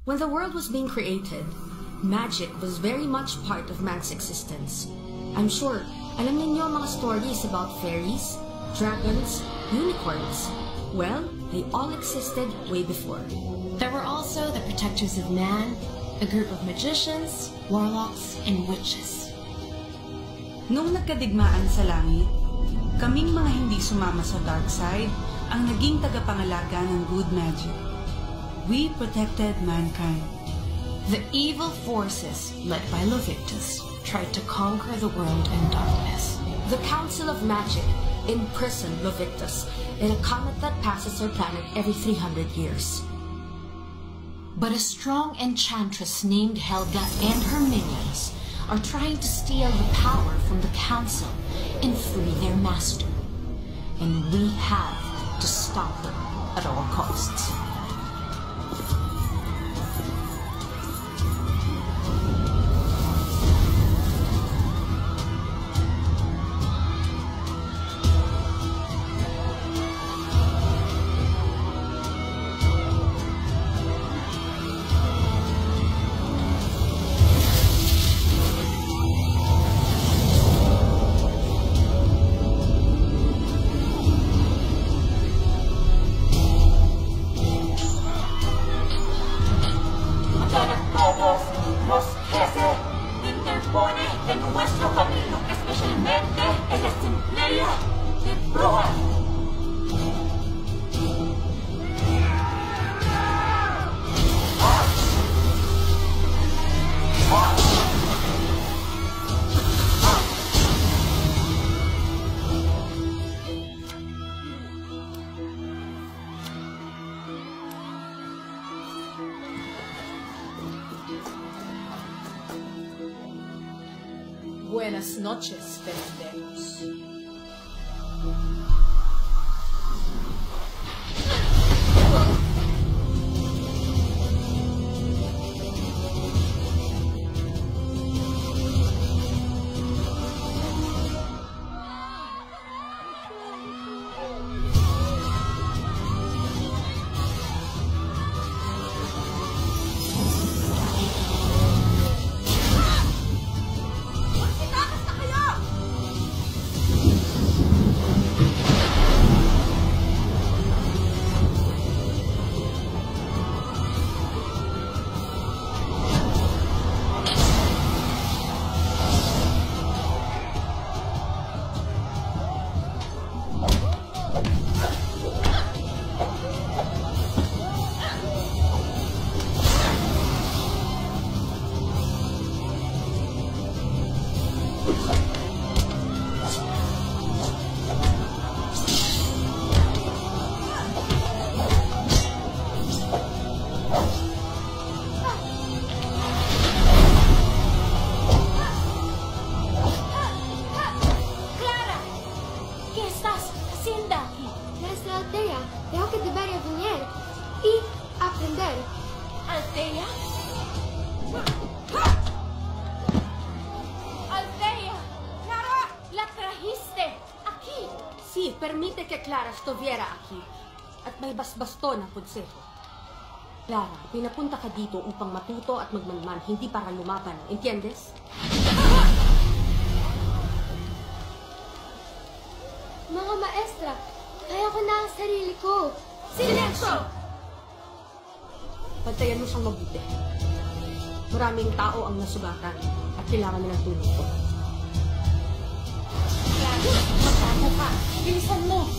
When the world was being created, magic was very much part of man's existence. I'm sure, alam ninyo ang mga stories about fairies, dragons, unicorns. Well, they all existed way before. There were also the protectors of man, a group of magicians, warlocks, and witches. Nung nagkadigmaan sa langit, kaming mga hindi sumama sa dark side ang naging tagapangalaga ng good magic. We protected mankind. The evil forces, led by Lovictus, tried to conquer the world in darkness. The Council of Magic imprisoned Lovictus in a comet that passes our planet every 300 years. But a strong enchantress named Helga and her minions are trying to steal the power from the Council and free their master. And we have to stop them at all costs. Buenas noches, Fernanderos. Permite que Clara estuviera aquí at may basbasto ng konseho. Clara, pinapunta ka dito upang matuto at magmanman, hindi para lumaban. Entiendes? Mga maestra, kaya ko na ang sarili ko. Silensyo! Pantayan mo siyang mabuti. Maraming tao ang nasugatan at kailangan nilang tulong ko. Magtago ka! Bilisan mo!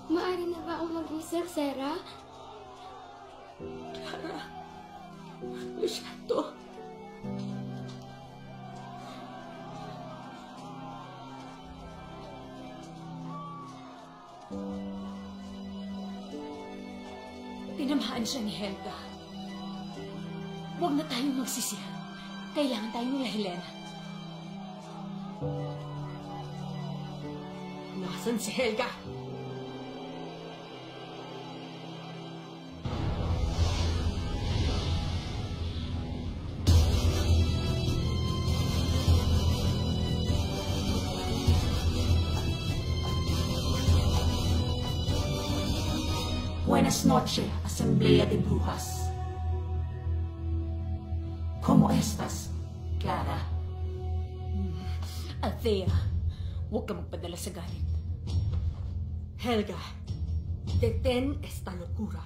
Maaari na ba akong maging Sarah? Clara, Luciano. Tinamahan siya ni Helga. Huwag na tayong magsisihan. Kailangan tayo nila Helena. Nasaan si Helga? Buenas noches, Asamblea de Brujas. ¿Cómo estás, Clara? Althea, huwag ka magpadala sa galit. Helga, detén esta locura.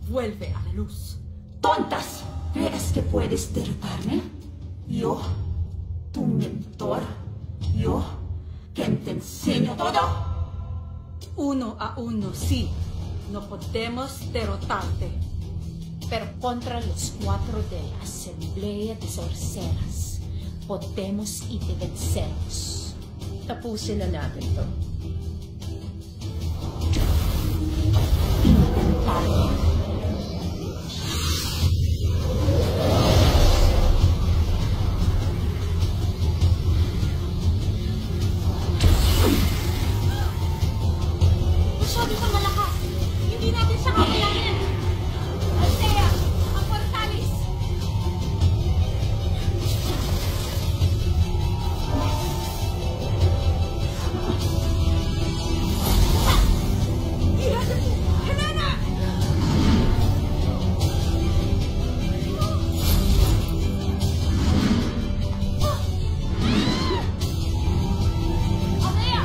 Vuelve a la luz. ¡Tontas! ¿Crees que puedes derrotarme? Yo, tu mentor. Yo, quien te enseño todo. 1 a 1, sí. No podemos derrotarte. Pero contra los 4 de la Asamblea de Sorceras, podemos y te vencemos. Tapusin na natin to. Intentarlo. Masyado kang malakas. Hindi natin siya kakailangan. Althea, ang Portalis! Helena! Althea!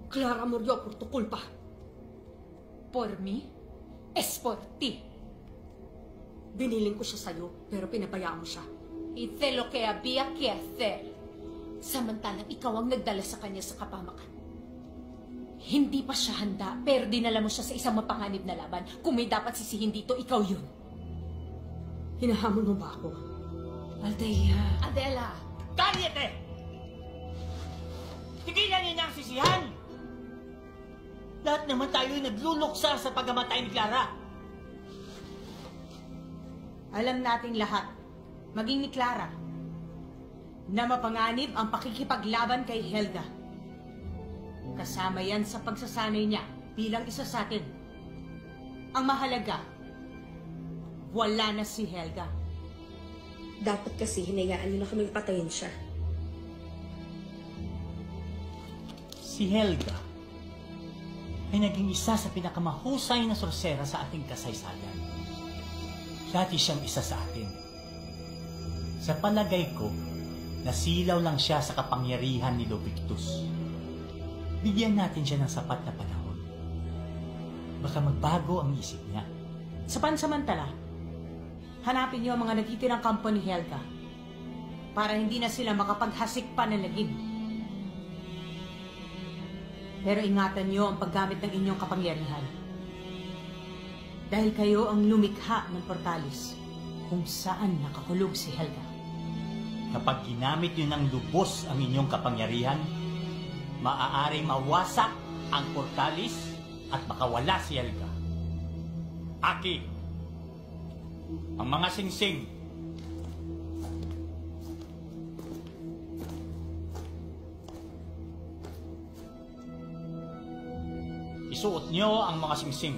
Clara murió por tu culpa. Por mí, es por ti. Biniling ko siya sa'yo, pero pinabayaan mo siya. Hice lo que había que hacer. Samantalang ikaw ang nagdala sa kanya sa kapamakan. Hindi pa siya handa, pero dinala mo siya sa isang mapanganib na laban. Kung may dapat sisihin dito, ikaw yun. Hinahamon mo ba ako? Althea. Adela! Cállate! Tigilan niyo na ang sisihan! Lahat naman tayo'y nagluluksa sa pagkamatay ni Clara. Alam nating lahat, maging ni Clara, na mapanganib ang pakikipaglaban kay Helga. Kasama yan sa pagsasanay niya bilang isa sa atin. Ang mahalaga, wala na si Helga. Dapat kasi hinayaan niyo na kaming patayin siya. Si Helga ay naging isa sa pinakamahusay na sorsera sa ating kasaysayan. Dati siyang isa sa atin. Sa palagay ko, nasilaw lang siya sa kapangyarihan ni Lovictus. Bigyan natin siya ng sapat na panahon. Baka magbago ang isip niya. Sa pansamantala, hanapin niyo ang mga natitirang kampo ni Helga para hindi na sila makapaghasik pa ng lagim. Pero ingatan niyo ang paggamit ng inyong kapangyarihan. Dahil kayo ang lumikha ng Portalis kung saan nakakulog si Helga. Kapag ginamit nyo ng lubos ang inyong kapangyarihan, maaaring mawasak ang portalis at makawala si Helga. Aki, ang mga singsing. Isuot nyo ang mga singsing.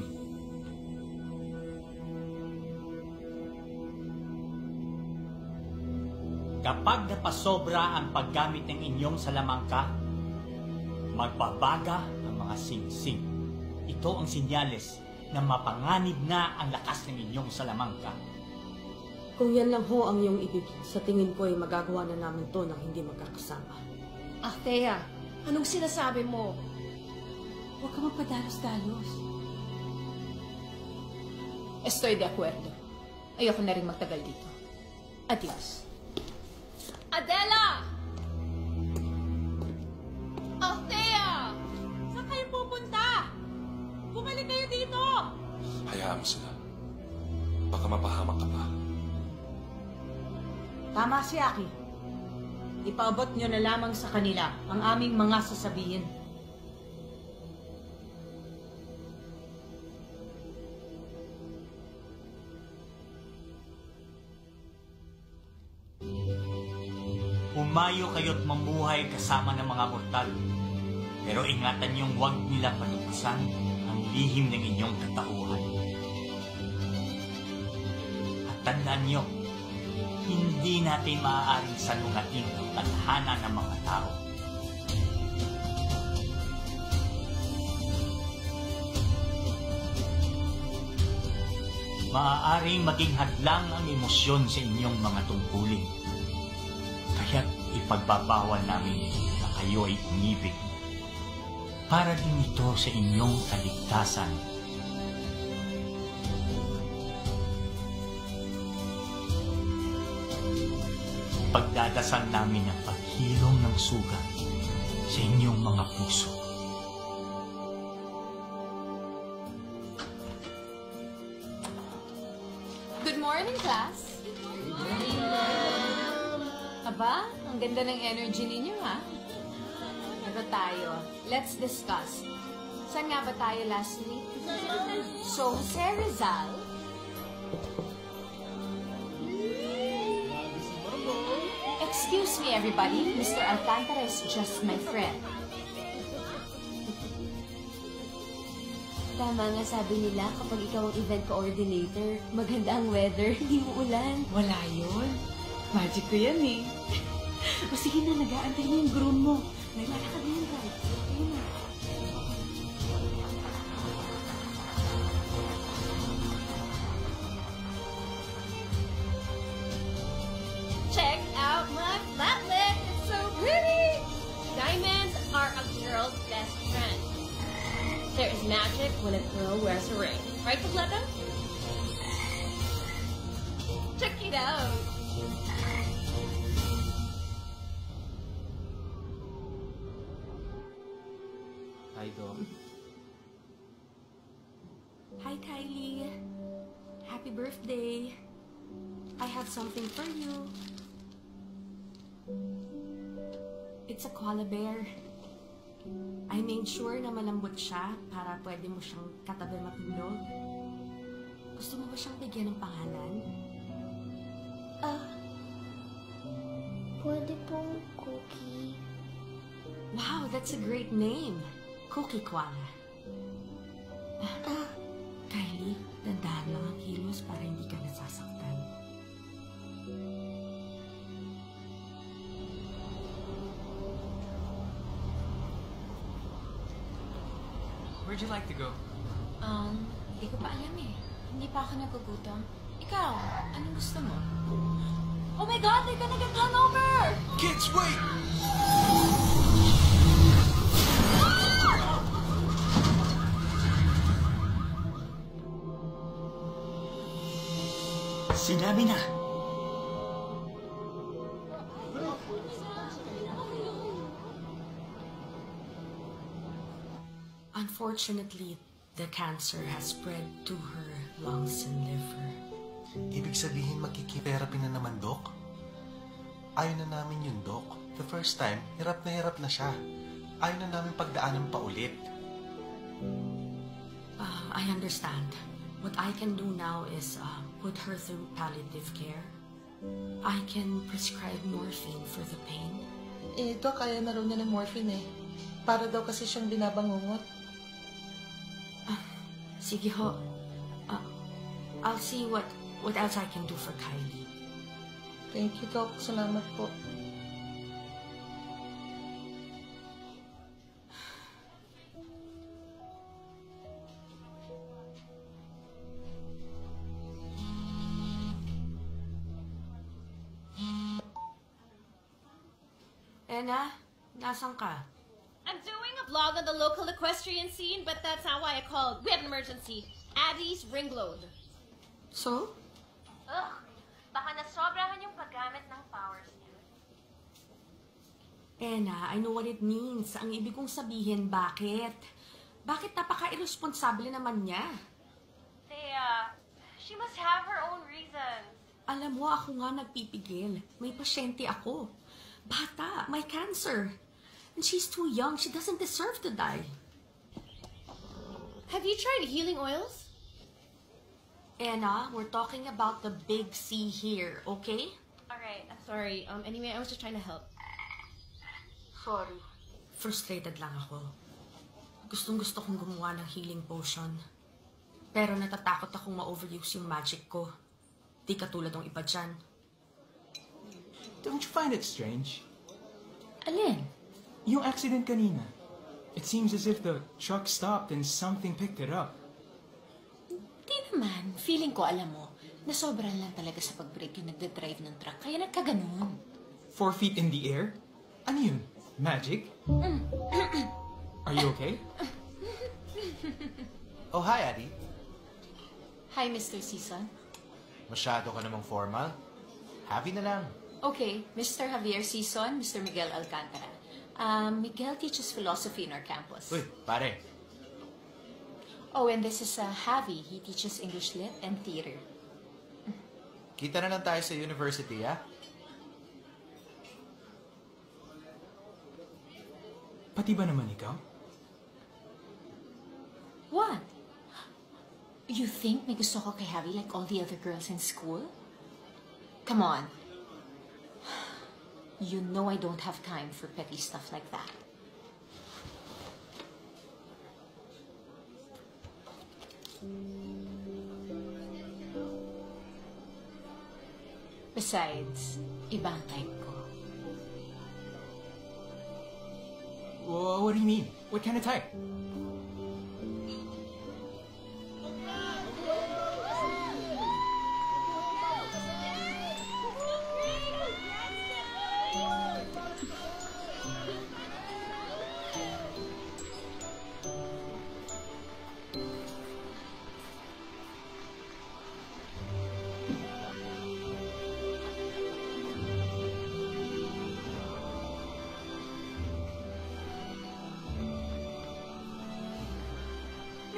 Kapag napasobra ang paggamit ng inyong salamangka, magbabaga ang mga singsing. Ito ang sinyales na mapanganib na ang lakas ng inyong salamangka. Kung yan lang ho ang iyong ibig, sa tingin ko ay magagawa na namin to nang hindi magkakasama. Thea, anong sinasabi mo? Huwag ka magpadalos-dalos. Estoy de acuerdo. Ayoko na rin magtagal dito. Adios. Adela! Thea! Saan kayo pupunta? Bumalik kayo dito! Hayaan mo sila. Baka mapahamak ka pa. Tama si Aki. Ipaabot nyo na lamang sa kanila ang aming mga sasabihin. Umayo kayo't mamuhay kasama ng mga mortal. Pero ingatan niyong huwag nilang matutusan ang lihim ng inyong katauhan. At tandaan niyo, hindi natin maaaring salungatin ang tadhana ng mga tao. Maaaring maging hadlang ang emosyon sa inyong mga tungkulin. Kaya't ipagbabawal namin na kayo ay umibig. Para din ito sa inyong kaligtasan. Pagdadasal namin ang paghilom ng sugat sa inyong mga puso. Good morning, class. Aba, ang ganda ng energy ninyo, ha? Ito tayo. Let's discuss. Saan nga ba tayo last week? So, Jose Rizal... Excuse me, everybody. Mr. Alcantara is just my friend. Tama nga sabi nila, kapag ikaw ang event coordinator, maganda ang weather, hindi mo ulan. Wala yun. Magic ko yan eh. O sige na, nag-aantay na yung groom mo. Naglalakad na yung ride. Ayun na. Check out my flatlet! It's so pretty! Diamonds are a girl's best friend. There is magic when a girl wears a ring. Right, Pableta? Check it out! Hi, Doc. Hi, Kylie. Happy birthday. I have something for you. It's a koala bear. I made sure na malambot siya para pwede mo siyang katabi matulog. Gusto mo ba siyang bigyan ng pangalan? Pwede pong Cookie. Wow, that's a great name. Cookie Koala. Kylie, dandahan lang ang kilos para hindi ka nasasaktan. Where'd you like to go? Hindi ko pa alam eh. Hindi pa ako nagugutom. Ikaw, anong gusto mo? Oh my God, they're gonna get run over! Kids, wait! Sinabi na! Unfortunately, the cancer has spread to her lungs and liver. Ibig sabihin magkikitherapy na naman, Doc? Ayaw na namin yun, Doc. The first time, hirap na siya. Ayaw na namin pagdaanan pa ulit. I understand. What I can do now is put her through palliative care. I can prescribe morphine for the pain. Doc, kaya na raw niya ng morphine eh. Para daw kasi siyang binabangungot. Sige ho. I'll see what else I can do for Kylie. Thank you, Doc. Salamat po. Anna, nasan ka? I'm doing a vlog on the local equestrian scene, but that's not why I called. We have an emergency. Addie's ringload. So? Ugh, baka nasobrahan yung paggamit ng powers niya. Anna, I know what it means. Ang ibig kong sabihin, bakit? Bakit napaka-irresponsable naman niya? Thea, she must have her own reasons. Alam mo, ako nga nagpipigil. May pasyente ako. Bata, may cancer. And she's too young. She doesn't deserve to die. Have you tried healing oils? Anna, we're talking about the big C here, okay? Alright, I'm sorry. Anyway, I was just trying to help. Sorry. Frustrated lang ako. Gustong-gusto kong gumawa ng healing potion. Pero natatakot akong ma-overuse yung magic ko. Di katulad ng iba dyan. Don't you find it strange? Alin? Yung accident kanina. It seems as if the truck stopped and something picked it up. Di naman. Feeling ko, alam mo, nasobran lang talaga sa pag-brake yung nagde-drive ng truck. Kaya nagkaganon. 4 feet in the air? Ano yun? Magic? Are you okay? Oh, hi, Addie. Hi, Mr. Season. Masyado ka namang formal. Happy na lang. Okay, Mr. Javier Season, Mr. Miguel Alcantara. Miguel teaches philosophy in our campus. Uy, pare. Oh, and this is Javi. He teaches English Lit and Theater. Kita na lang tayo sa university, ha? Pati ba naman ikaw? What? You think may gusto ko kay Javi like all the other girls in school? Come on. You know I don't have time for petty stuff like that. Besides, ibang type ko. What do you mean? What kind of type?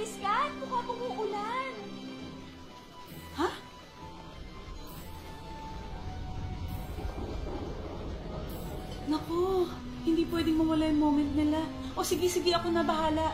Miss Kat, mukha pong uulan. Ha? Naku, hindi pwedeng mawala yung moment nila. O sige, ako na bahala.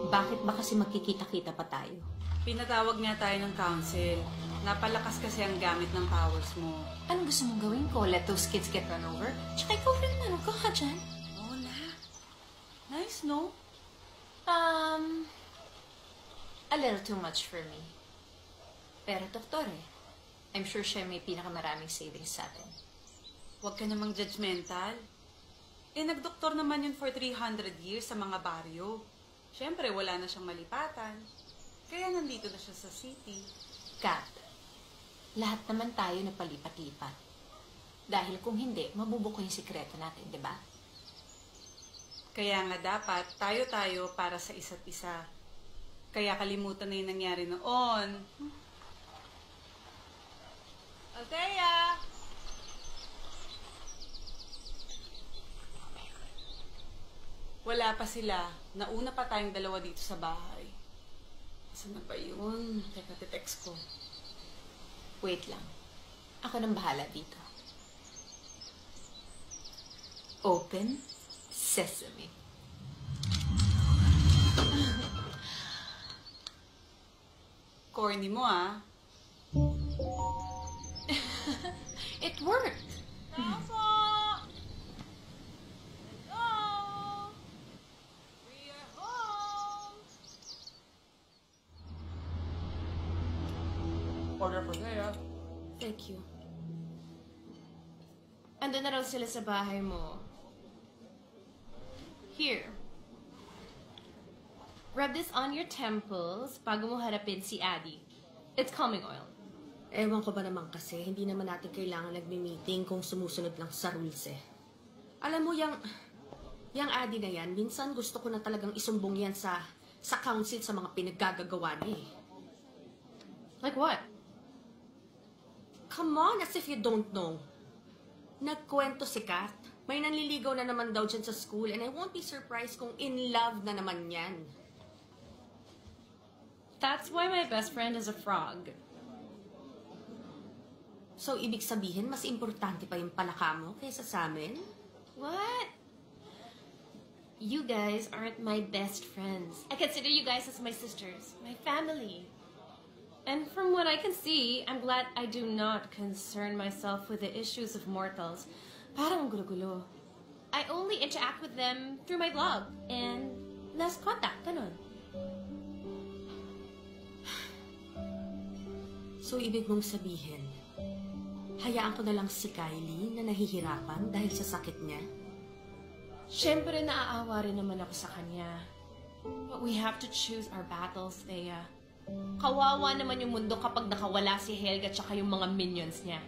Bakit ba kasi magkikita-kita pa tayo? Pinatawag nga tayo ng council. Napalakas kasi ang gamit ng powers mo. Anong gusto mong gawin ko? Let those kids get run over? Tsaka ikaw rin naman, huwag ka dyan. Hola. Nice, no? A little too much for me. Pero doktor I'm sure siya may pinakamaraming savings sa atin. Huwag ka namang judgmental. Nagdoktor naman yun for 300 years sa mga baryo. Siyempre, wala na siyang malipatan. Kaya nandito na siya sa city. Kat, lahat naman tayo napalipat-lipat. Dahil kung hindi, mabubuko yung sikreto natin, di ba? Kaya nga dapat tayo-tayo para sa isa't isa. Kaya kalimutan na yung nangyari noon. Althea! Wala pa sila. Nauna pa tayong dalawa dito sa bahay. Saan na ba yun? Teka, text ko. Wait lang. Ako nang bahala dito. Open Sesame. Corny mo, ah. It worked. Order for Thea. Thank you. Andun na raw sila sa bahay mo. Here. Rub this on your temples bago mo harapin si Addie. It's calming oil. Ewan ko ba naman kasi, hindi naman natin kailangan nagmi-meeting kung sumusunod lang sa rules eh. Alam mo, yung Addie na yan, minsan gusto ko na talagang isumbong yan sa council sa mga pinaggagawa niya eh. Like what? Come on, as if you don't know. Nagkwento si Kat. May nanliligaw na naman daw dyan sa school and I won't be surprised kung in love na naman yan. That's why my best friend is a frog. So, ibig sabihin, mas importante pa yung palaka mo kaysa sa amin? What? You guys aren't my best friends. I consider you guys as my sisters, my family. And from what I can see, I'm glad I do not concern myself with the issues of mortals. Parang gulo-gulo. I only interact with them through my blog and last contact, ganun. So, ibig mong sabihin, hayaan ko na lang si Kylie na nahihirapan dahil sa sakit niya? Siyempre, naaawa rin naman ako sa kanya. But we have to choose our battles, Thea. Kawawa naman yung mundo kapag nakawala si Helga tsaka yung mga minions niya.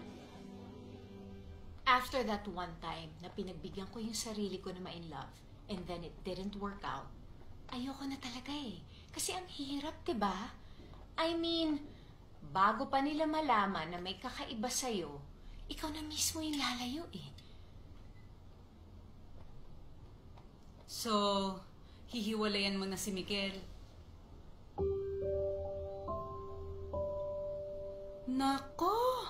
After that one time na pinagbigyan ko yung sarili ko na ma-in love and then it didn't work out, ayoko na talaga eh. Kasi ang hirap, diba? I mean, bago pa nila malaman na may kakaiba sa'yo, ikaw na mismo yung lalayo eh. So, hihiwalayan mo na si Miguel. Nako!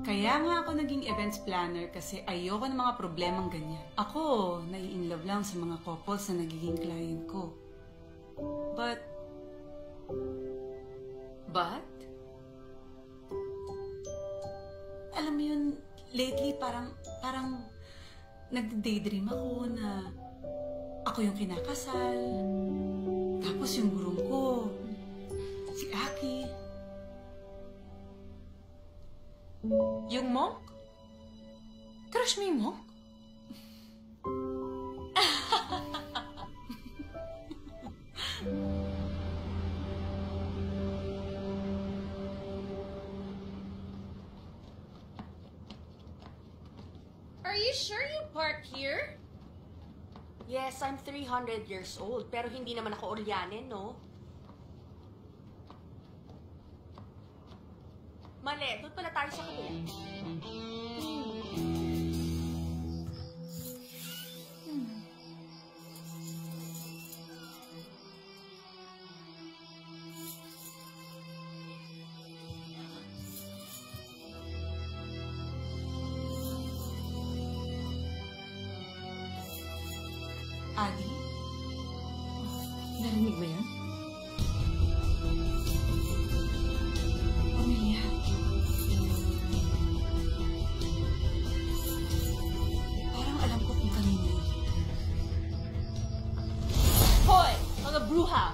Kaya nga ako naging events planner kasi ayoko ng mga problemang ganyan. Ako, nai-inlove lang sa mga couples na nagiging client ko. But? Alam mo yun, lately parang nagde-daydream ako na ako yung kinakasal. Tapos yung gurong ko, si Aki. Yung monk? Crush mo yung monk? Are you sure you parked here? Yes, I'm 300 years old, pero hindi naman ako Oryanin, no? Mali, doon pala tayo sa kabila. Adi? Narinig mo yan? Amelia? Parang alam ko kung kanino. Hoy! Mga bruja!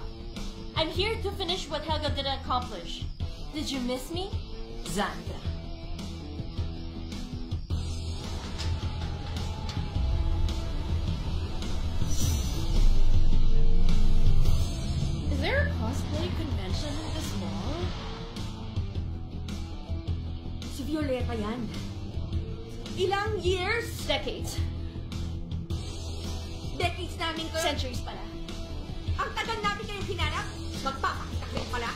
I'm here to finish what Helga didn't accomplish. Did you miss me? Zandra. Is there a cosplay convention Violeta yan. Ilang years? Decades. Decades namin ko. Centuries pala. Ang tagal namin kayong hinanap. Magpapakita kayo pala.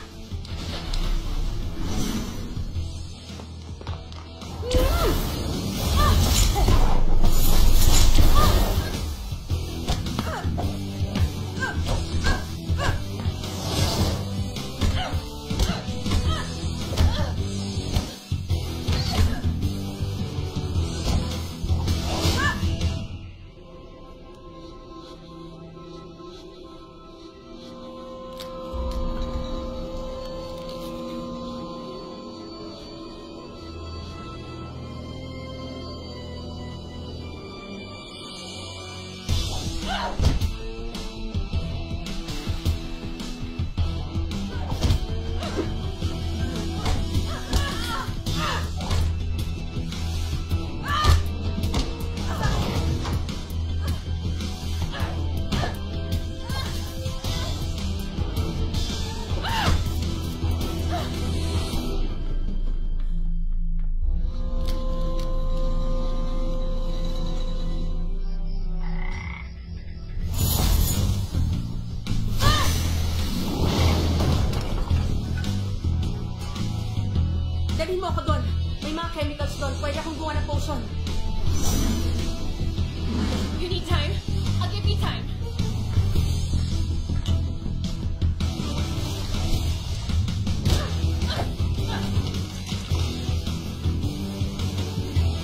Dalhin mo ako doon. May mga chemicals doon. Pwede akong gumawa ng potion. You need time? I'll give you time.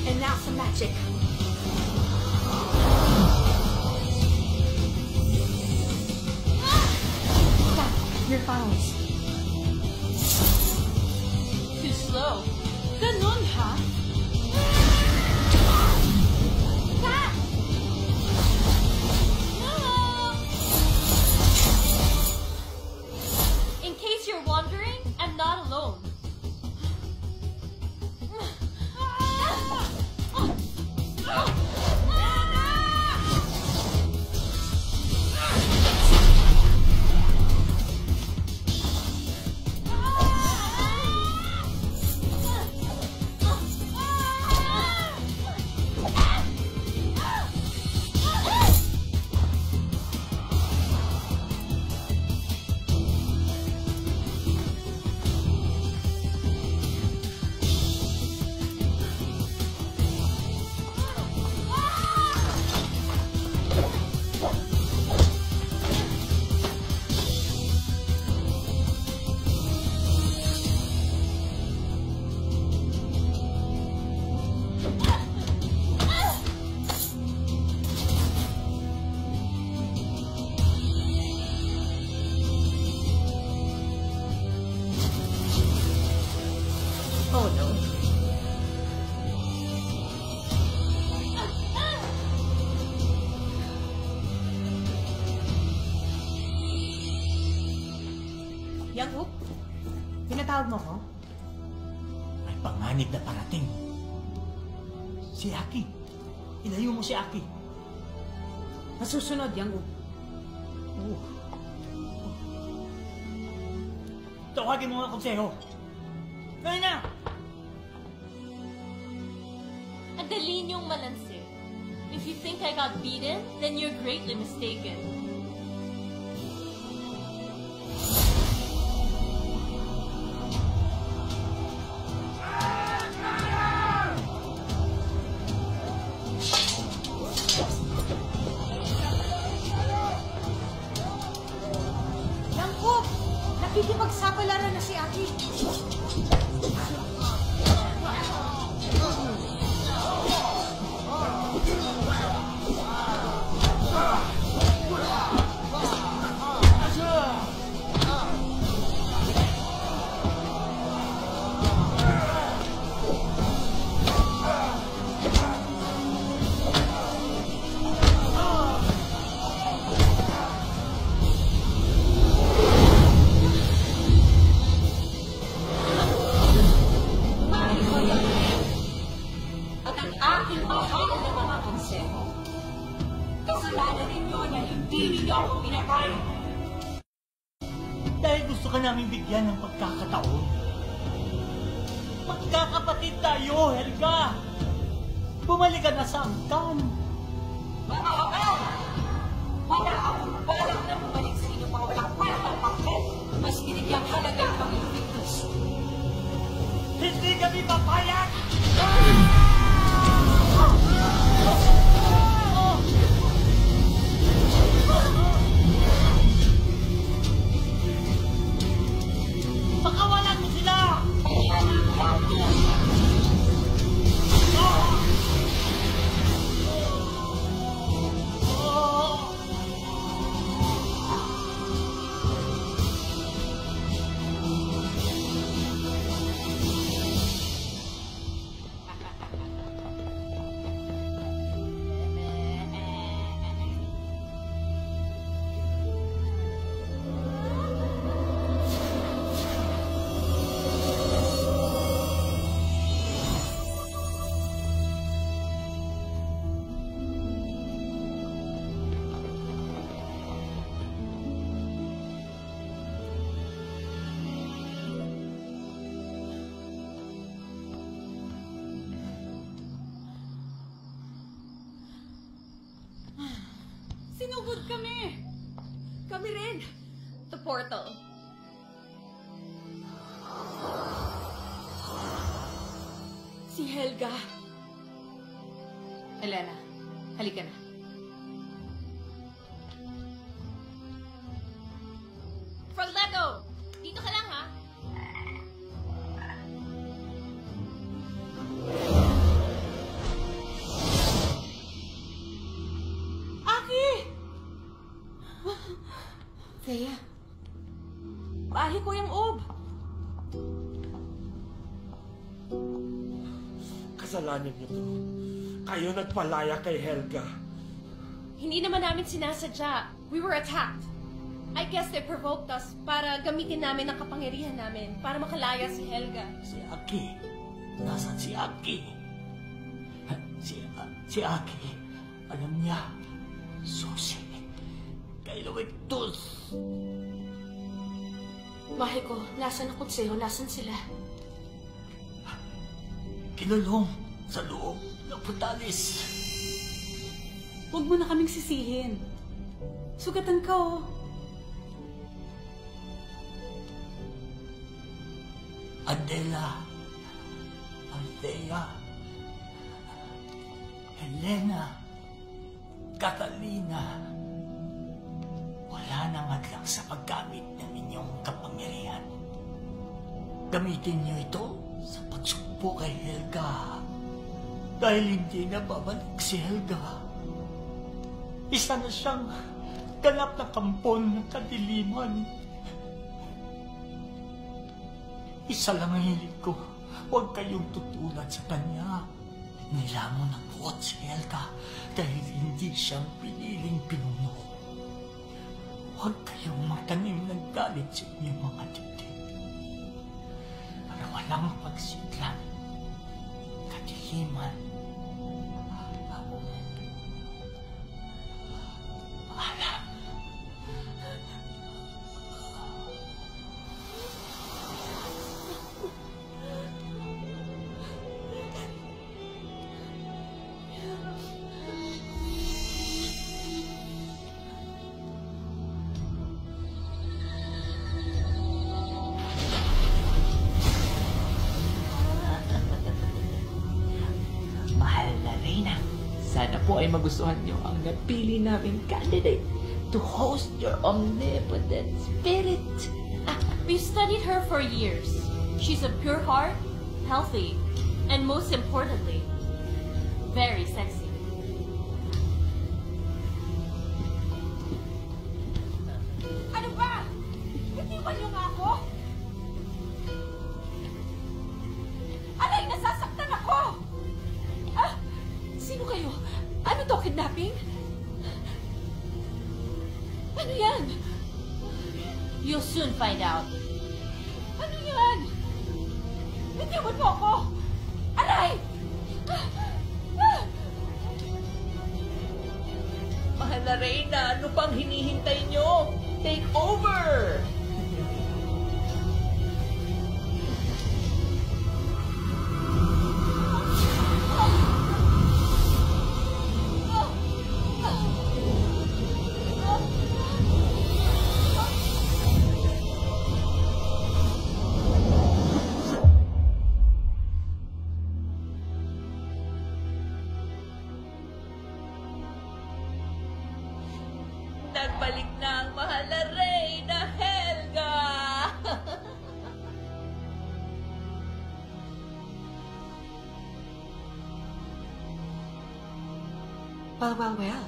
And now some magic. Stop your fouls. Too slow. Ganon, ha? Cat! No! In case you're wondering, I'm not alone. Oh no. Yang Hook, pinatawag mo ko? May panganib na parating. Si Aki. Ilayo mo si Aki. Masusunod, Yang Hook. Tawagin mo nga konseho. Ngayon na! Ang dali niyong malansin. If you think I got beaten, then you're greatly mistaken. Yang Hook, nakikipagsapalaran na si Aki. At ang aking mahal na mga konseho, kasalanan ninyo na hindi ninyo ako pinatay. Dahil gusto ka namin bigyan ng pagkakataon. Magkakapatid tayo, Helga! Bumalik ka na sa angkan! Mga kapal! Wala akong balak na bumalik sa inyong mga walang kwentang pangkot. Mas binigyang halaga ang mga Invictus. Hindi kami papayag! Pakawalan mo sila! Sinugod kami! Kami rin! The portal. Si Helga. Elena, halika na. Frogleto! Dito ka lang, ha? Aki! Thea, Bahi ko yung Ob. Kasalanan niyo to. Kayo nagpalaya kay Helga. Hindi naman namin sinasadya. We were attacked. I guess they provoked us para gamitin namin ang kapangyarihan namin para makalaya si Helga. Si Aki. Nasaan si Aki? Si Aki. Alam niya. Susi. Kay Invictus. Mahiko, nasan ang konseho? Nasan sila? Kinulong sa loob ng putalis. Huwag mo na kaming sisihin. Sugatan ka, oh. Adela, Althea, Helena, Catalina, wala nang hadlang sa paggamit ng inyong kapangyarihan. Gamitin niyo ito sa pagsugpo kay Helga. Dahil hindi na babalik si Helga. Isa na siyang ganap na kampon ng kadiliman. Isa lang ang hiling ko. Huwag kayong tutulad sa kanya. Nilamon ng buot si Helga dahil hindi siyang piniling pinuno. Huwag kayong magtanim ng galit sa inyong mga dibdib. Para walang pagsidlan, kadiliman, paalam. Sana po ay magustuhan niyo ang napili naming candidate to host your omnipotent spirit. We've studied her for years. She's a pure heart, healthy, and most importantly, very sexy. Ano ba? Itiwan niyo nga ako? Alay, nasasaktan ako! Ah, sino kayo? Ano to, kidnapping? Ano yan? You'll soon find out. Ano yan? Itiwan mo ako! Alay! Mahal na Reyna, ano pang hinihintay niyo? Take over! Well.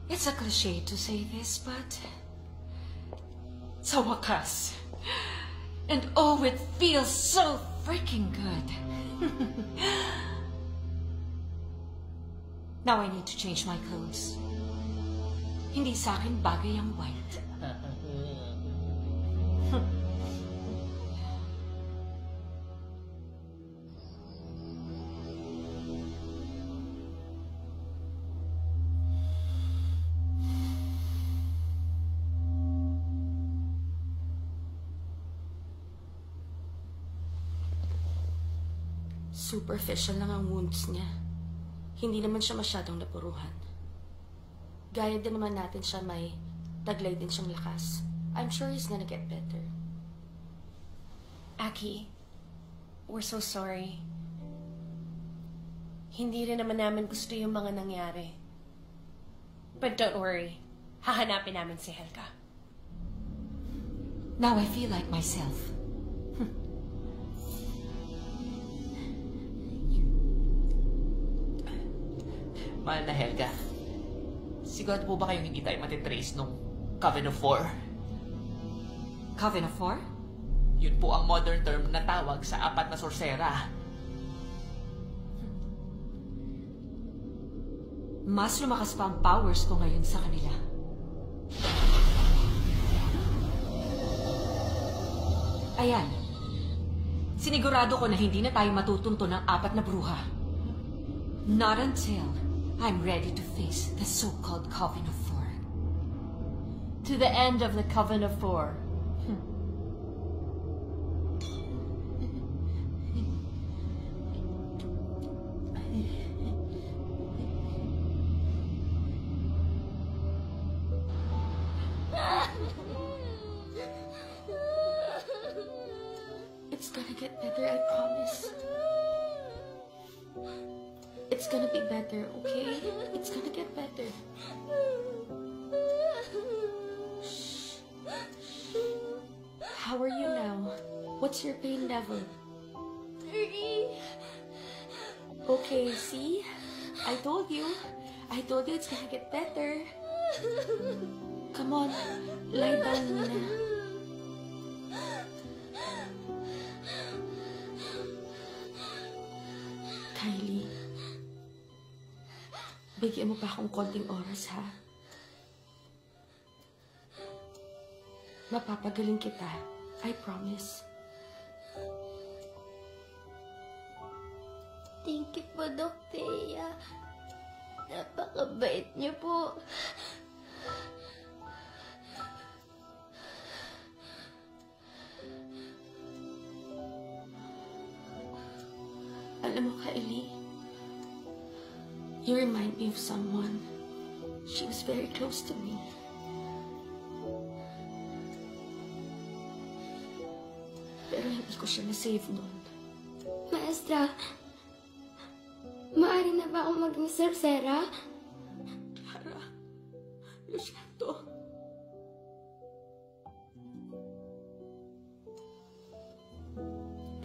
It's a cliche to say this, but sa wakas. And oh, it feels so freaking good. Now I need to change my clothes. Hindi sa akin bagay ang white. Superficial lang ang wounds niya. Hindi naman siya masyadong napuruhan. Gaya din naman natin siya, may taglay din siyang lakas. I'm sure he's gonna get better. Aki, we're so sorry. Hindi rin naman namin gusto yung mga nangyari. But don't worry. Hahanapin namin si Helga. Now I feel like myself. Mahal na Helga, sigurado po ba kayong hindi tayo matitrace nung Coven of Four? Coven of Four? Yun po ang modern term na tawag sa apat na sorsera. Mas lumakas pa ang powers ko ngayon sa kanila. Ayan. Sinigurado ko na hindi na tayo matutunto ng apat na bruha. Not until I'm ready to face the so-called Coven of Four. To the end of the Coven of Four. It's gonna get better, I promise. It's gonna be better, okay? It's gonna get better. Shh. How are you now? What's your pain level? 30. Okay, see? I told you. I told you it's gonna get better. Come on, lie down muna. Kylie, bigyan mo pa akong konting oras, ha? Mapapagaling kita. I promise. Thank you po, Doc Thea. Napakabait niyo po. Alam mo, Kylie, you remind me of someone. She was very close to me. Pero hindi ko siya na-save noon. Maestra, maaari na ba akong maging sorsera? Clara, Luciano.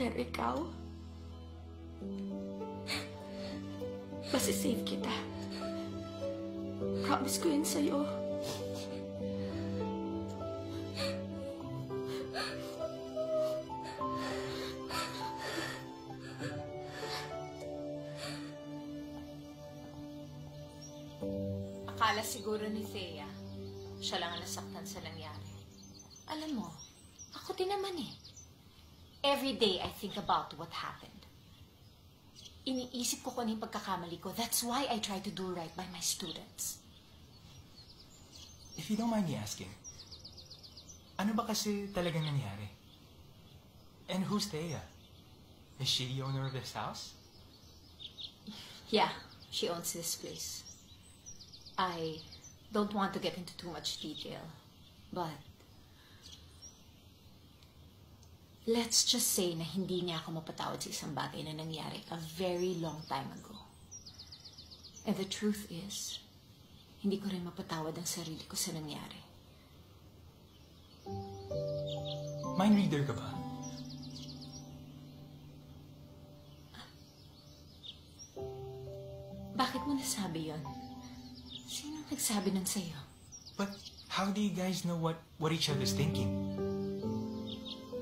Pero ikaw, masisave kita. Promise ko yun sa'yo. Akala siguro ni Thea, siya lang ang nasaktan sa nangyari. Alam mo, ako din naman eh. Every day I think about what happened. Iniisip ko kung ano yung pagkakamali ko. That's why I try to do right by my students. If you don't mind me asking, ano ba kasi talagang nangyari? And who's Thea? Is she the owner of this house? Yeah, she owns this place. I don't want to get into too much detail, but let's just say na hindi niya ako mapatawad sa isang bagay na nangyari a very long time ago. And the truth is, hindi ko rin mapatawad ang sarili ko sa nangyari. Mind reader ka ba? nagsabi nun sa'yo? But how do you guys know what each other's thinking?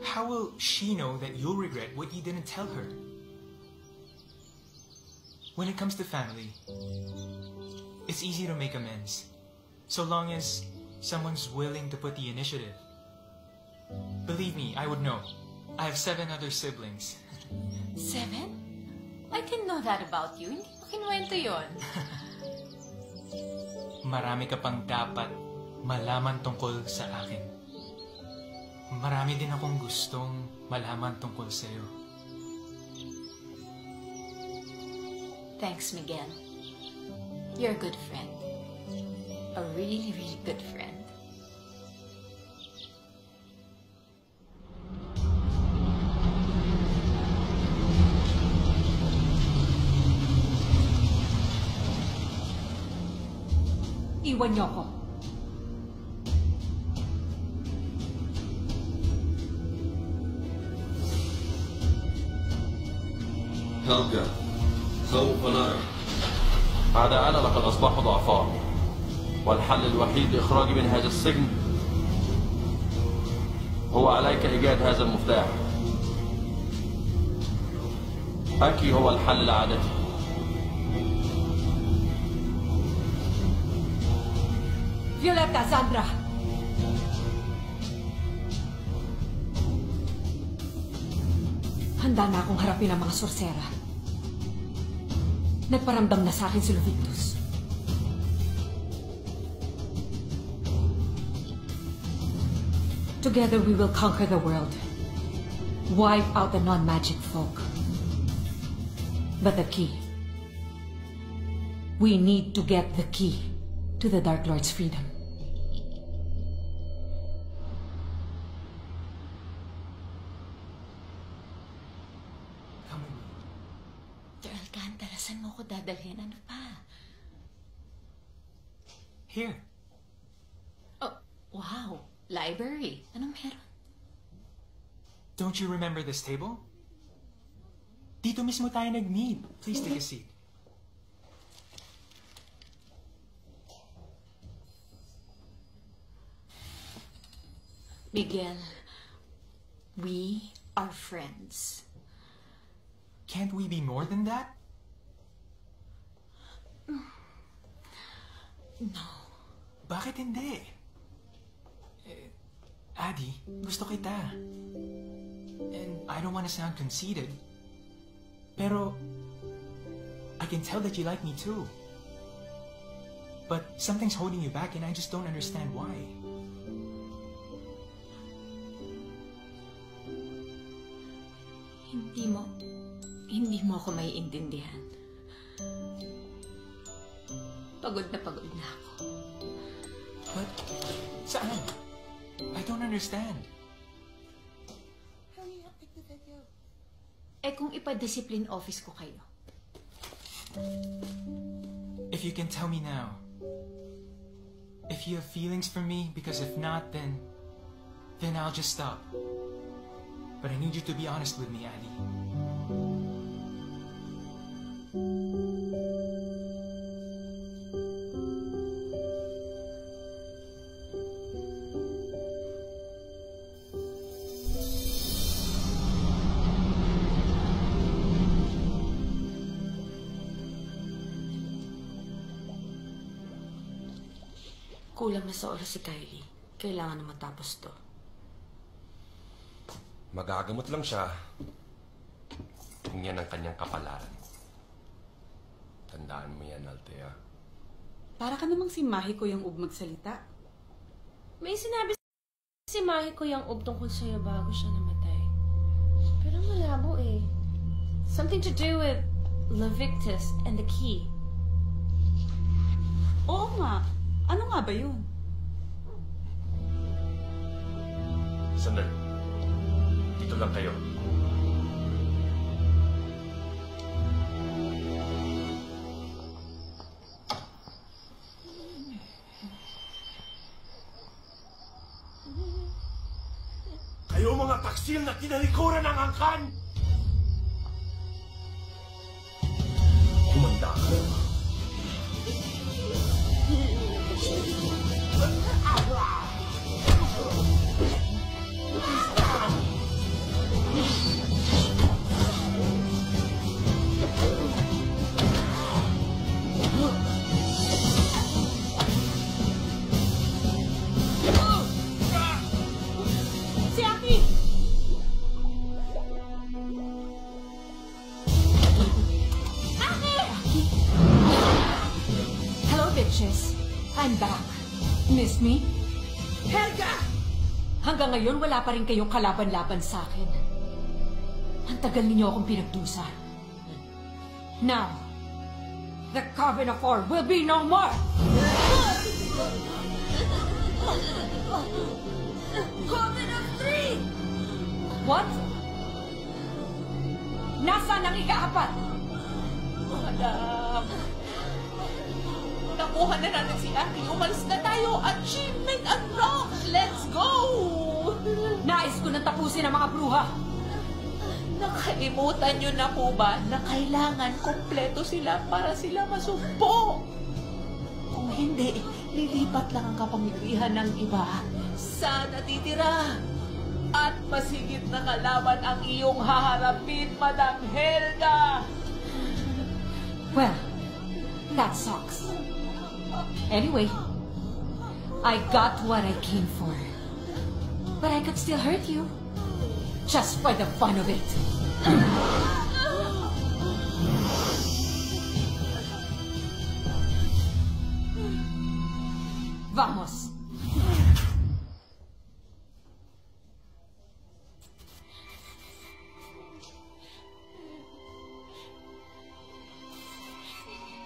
How will she know that you'll regret what you didn't tell her? When it comes to family, it's easy to make amends, so long as someone's willing to put the initiative. Believe me, I would know. I have 7 other siblings. 7? I didn't know that about you. Hindi mo kinuwento yun. Marami ka pang dapat malaman tungkol sa akin. Marami din akong gustong malaman tungkol sa'yo. Thanks, Miguel. You're a good friend. A really, really good friend. Iwan niyo ako. هلجا سوف نرى. بعد أنا لقد أصبحوا ضعفاء، والحل الوحيد لإخراجي من هذا السجن هو عليك إيجاد هذا المفتاح. أكي هو الحل العادي. Violetta, Sandra! Handa na akong harapin ang mga sorsera. Nagparamdam na sa akin si Lovictus. Together we will conquer the world. Wipe out the non-magic folk. But the key. We need to get the key to the Dark Lord's freedom. Alcantara, saan mo ko dadalhin? Ano pa? Here. Oh, wow. Library. Anong meron? Don't you remember this table? Dito mismo tayo nag-meet. Please take a seat. Miguel, we are friends. Can't we be more than that? No. Bakit hindi? Addie, gusto kita. And I don't want to sound conceited. Pero, I can tell that you like me too. But something's holding you back and I just don't understand why. Hindi mo ako maiintindihan. Pagod na ako. But, saan? I don't understand. Eh kung ipa-discipline office ko kayo. If you can tell me now. If you have feelings for me, because if not, then I'll just stop. But I need you to be honest with me, Addie. Kulang na sa oras si Kylie. Kailangan na matapos to. Magagamot lang siya kung yan ang kanyang kapalaran. Tandaan mo yan, Althea. Para ka namang si Mahiko yung magsalita. May sinabi si Mahiko yung tungkol sa'yo bago siya namatay. Pero malabo eh. Something to do with Lovictus and the key. Oo nga. Ano nga ba yun? Sandali. Dito lang kayo. Kayo mga taksil na kinalikuran ng angkan! Kumanda ka. I'm back. Miss me? Helga! Hanggang ngayon, wala pa rin kayong kalaban-laban sa akin. Ang tagal ninyo akong pinagdusa. Now, the Coven of Four will be no more! Coven of Three! What? Nasaan ang ika-4? Madam, nakuha na natin si Aki. Umalis na tayo. Achievement unlocked! Let's go! Nais ko nang tapusin ang mga bruha. Nakalimutan nyo na po ba na kailangan kompleto sila para sila masumpo? Kung hindi, lilipat lang ang kapangyarihan ng iba sa natitira. At masigit na kalaban ang iyong haharapin, Madam Helga. Well, that sucks. Anyway, I got what I came for. But I could still hurt you. Just for the fun of it. Vamos.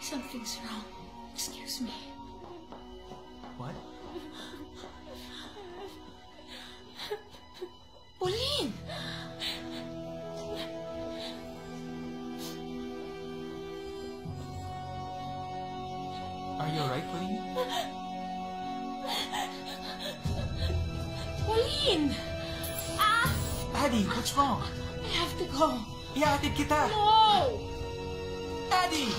Something's wrong. Excuse me. What? Pauline! Are you alright, Pauline? Pauline! Daddy, what's wrong? I have to go. Ihatid kita! No! Daddy!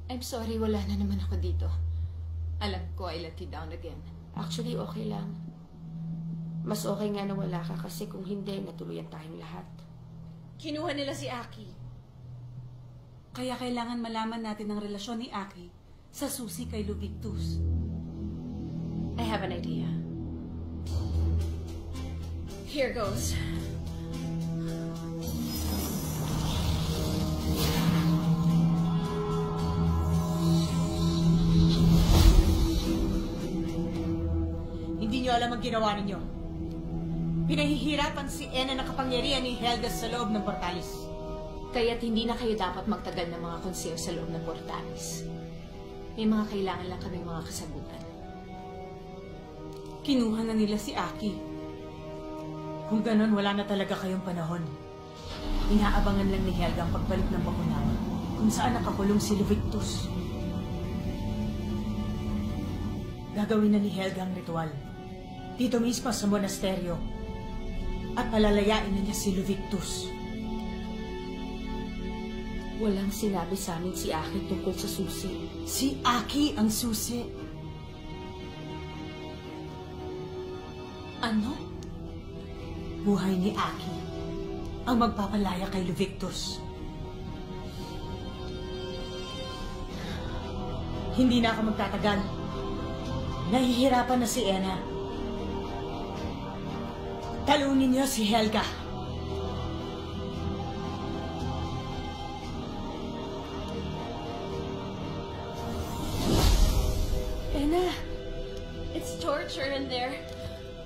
I'm sorry, wala na naman ako dito. Alam ko, I let you down again. Actually, okay lang. Mas okay nga na wala ka kasi kung hindi, natuluyan tayong lahat. Kinuha nila si Aki. Kaya kailangan malaman natin ang relasyon ni Aki sa susi kay Luvictus. I have an idea. Here goes. Hindi nyo alam ang ginawa ninyo. Pinahihirapan si Ena ng kapangyarihan ni Helga sa loob ng Portalis. Kaya't hindi na kayo dapat magtagal ng mga konseyo sa loob ng Portalis. May mga kailangan lang kaming mga kasagutan. Kinuha na nila si Aki. Kung ganon, wala na talaga kayong panahon. Inaabangan lang ni Helga ang pagbalik ng Bakunawa kung saan nakakulong si Luvictus. Gagawin na ni Helga ang ritual dito mismo sa monasteryo at palalayain na niya si Luvictus. Walang sinabi sa amin si Aki tungkol sa susi. Si Aki ang susi. Ano? Buhay ni Aki ang magpapalaya kay Luvictus. Hindi na ako magtatagal. Nahihirapan na si Ena. Talunin niyo si Helga. Ena, it's torture in there.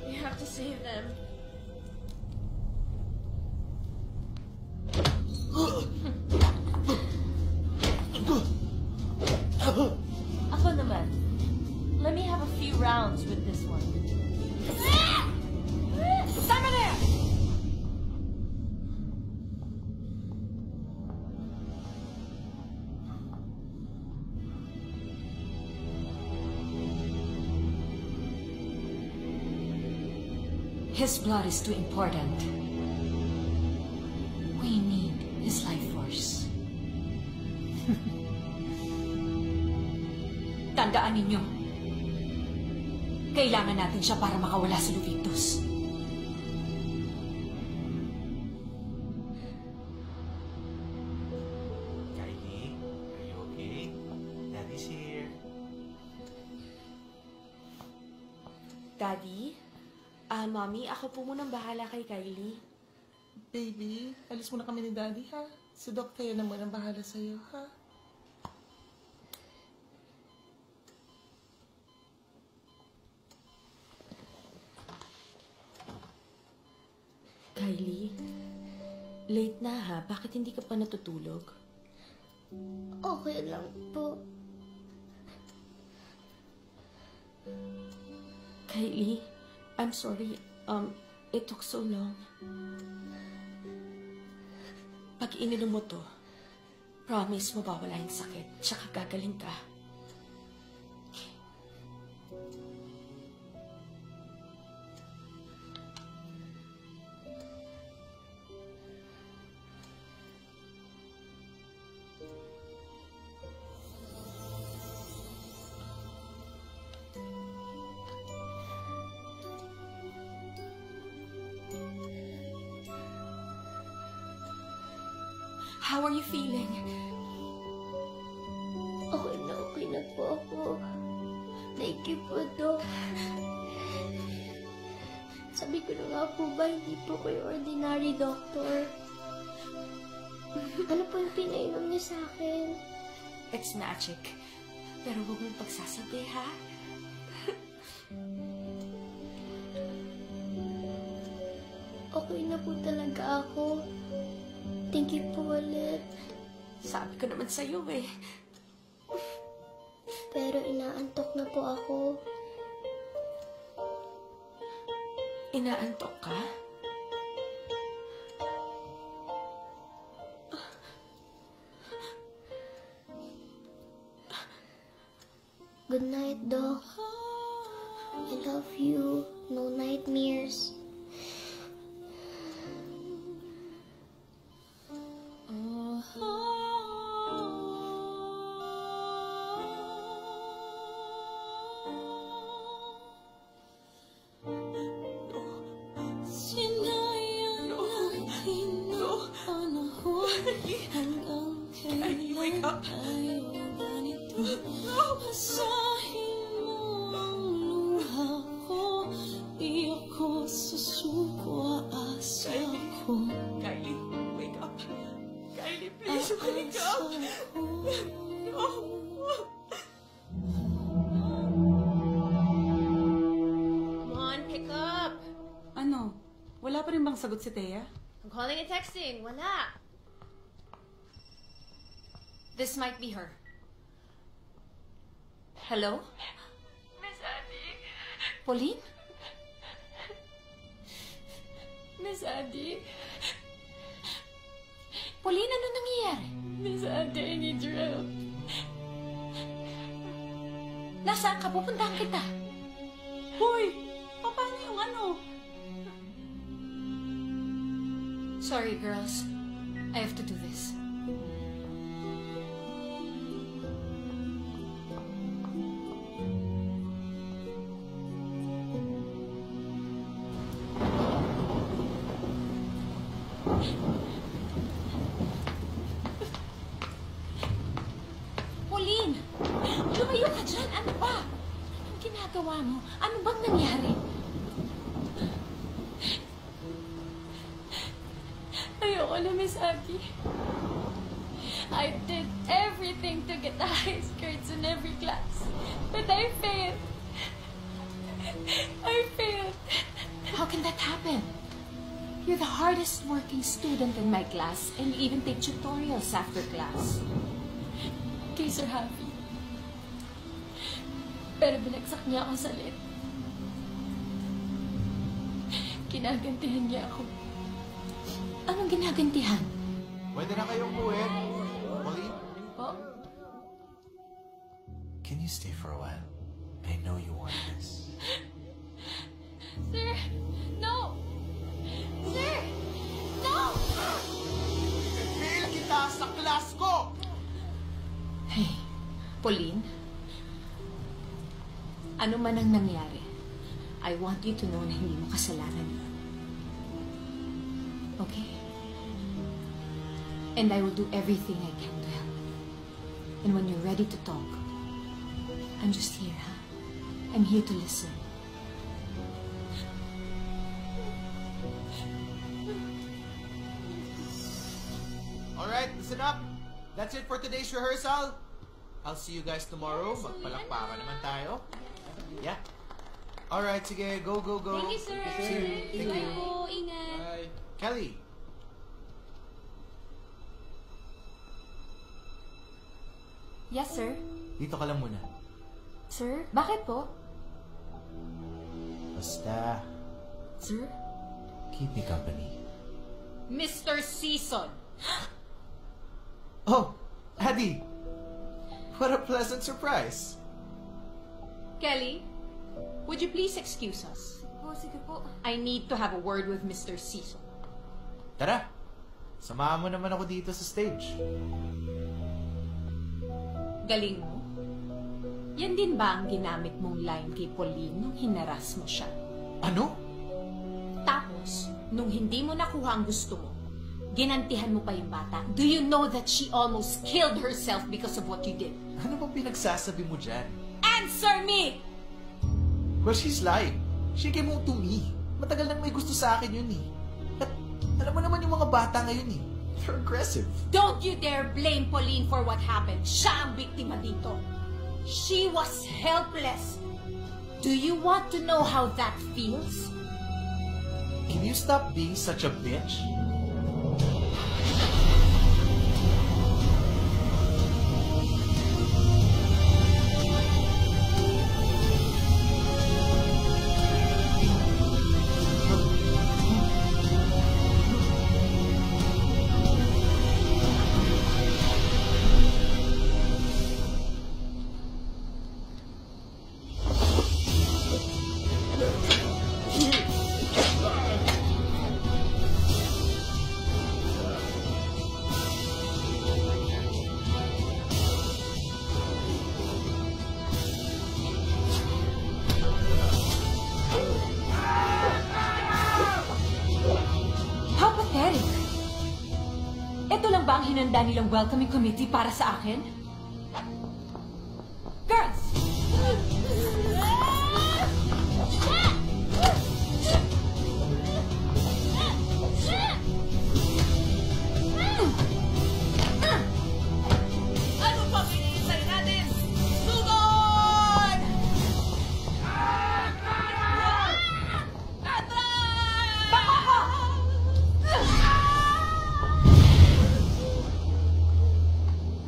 We have to save them. Ako naman. Let me have a few rounds with this one. Tama na! His blood is too important. We need his life force. Tandaan ninyo, kailangan natin siya para makawala sa Luvictus. Kylie, are you okay? Daddy's here. Daddy? Mommy, ako po munang bahala kay Kylie. Baby, alis muna kami ni Daddy, ha? Si Doc Teo na munang bahala sa'yo, ha? Kylie, late na ha. Bakit hindi ka pa natutulog? Okay lang po. Kylie, I'm sorry. It took so long. Pag ininom mo to, promise mawawala yung sakit. Tsaka gagaling ka. How are you feeling? Okay na po ako. Thank you po, Doc. Sabi ko na nga po ba, hindi po kayo ordinary doctor. Ano po yung pinainom niyo sa akin? It's magic. Pero huwag mong pagsasabi, ha? Okay na po talaga ako. Thank you po ulit. Sabi ko naman sa'yo eh. Pero inaantok na po ako. Inaantok ka? Good night, Doc. I love you. No nightmares. Kylie, wake up! Kylie, wake up! Kylie, please wake up! Come on, pick up. Ano? Wala pa rin bang sagot si Thea? I'm calling and texting. Wala. This might be her. Hello? Miss Addie. Pauline? Miss Addie. Pauline, ano nangyayari? Miss Addie, I need your help. Nasaan ka? Pupuntahan kita. Hoy! Paano yung ano? Sorry, girls. I have to do this. Pauline! Lumayo ka dyan! Ano ba? Anong ginagawa mo? Ano bang nangyari? Ayoko na, Miss Addie. I did everything to get the highest grades in every class. But I failed. I failed. How can that happen? You're the hardest working student in my class and you even take tutorials after class. Case are happy. Pero binagsak niya ako sa lit. Kinagantihan niya ako. Anong ginagantihan? Pwede na kayong umuwi. Pauline? Po? Can you stay for a while? I know you want this. Sir, no! Sir, no! I-fail kita sa class ko! Hey, Pauline. Ano man ang nangyari, I want you to know na hindi mo kasalanan yun. Okay? And I will do everything I can to help. And when you're ready to talk, I'm just here, huh? I'm here to listen. Alright, listen up. That's it for today's rehearsal. I'll see you guys tomorrow. Magpalakpakan naman tayo. Yeah. Alright, sige. Go, go, go. Thank you, sir. Thank you. Bye po. Ingat. Bye. Kelly. Yes, sir. Dito ka lang muna. Sir, bakit po? Basta, Sir? keep me company. Mr. Season! Oh, Addie! What a pleasant surprise. Kelly, would you please excuse us? Oh, sige po. I need to have a word with Mr. Season. Tara, samahan mo naman ako dito sa stage. Galing mo? Yan din ba ang ginamit mong line kay Pauline nung hinaras mo siya? Ano? Tapos, nung hindi mo nakuha ang gusto mo, ginantihan mo pa yung bata. Do you know that she almost killed herself because of what you did? Ano bang pinagsasabi mo dyan? Answer me! Well, she's lying. She came home to me. Matagal nang may gusto sa akin yun eh. At alam mo naman yung mga bata ngayon eh. They're aggressive. Don't you dare blame Pauline for what happened. Siya ang biktima dito. She was helpless. Do you want to know how that feels? Can you stop being such a bitch? Hinanda nilang welcoming committee para sa akin? Girls! Ano pang iniisay natin? Sugod!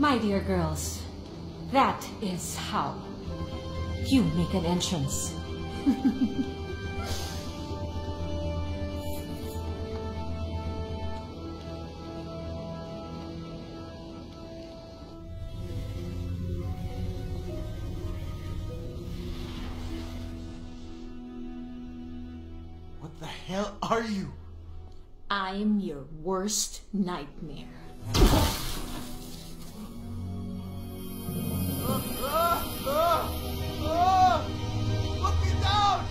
My dear girls, that is how you make an entrance. What the hell are you? I'm your worst nightmare. Put me down!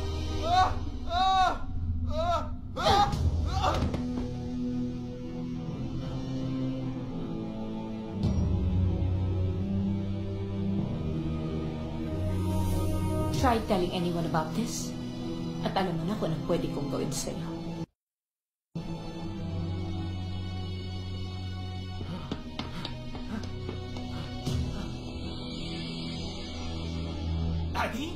Try telling anyone about this, at alam mo na kung anong pwede kong gawin sa'yo. Daddy?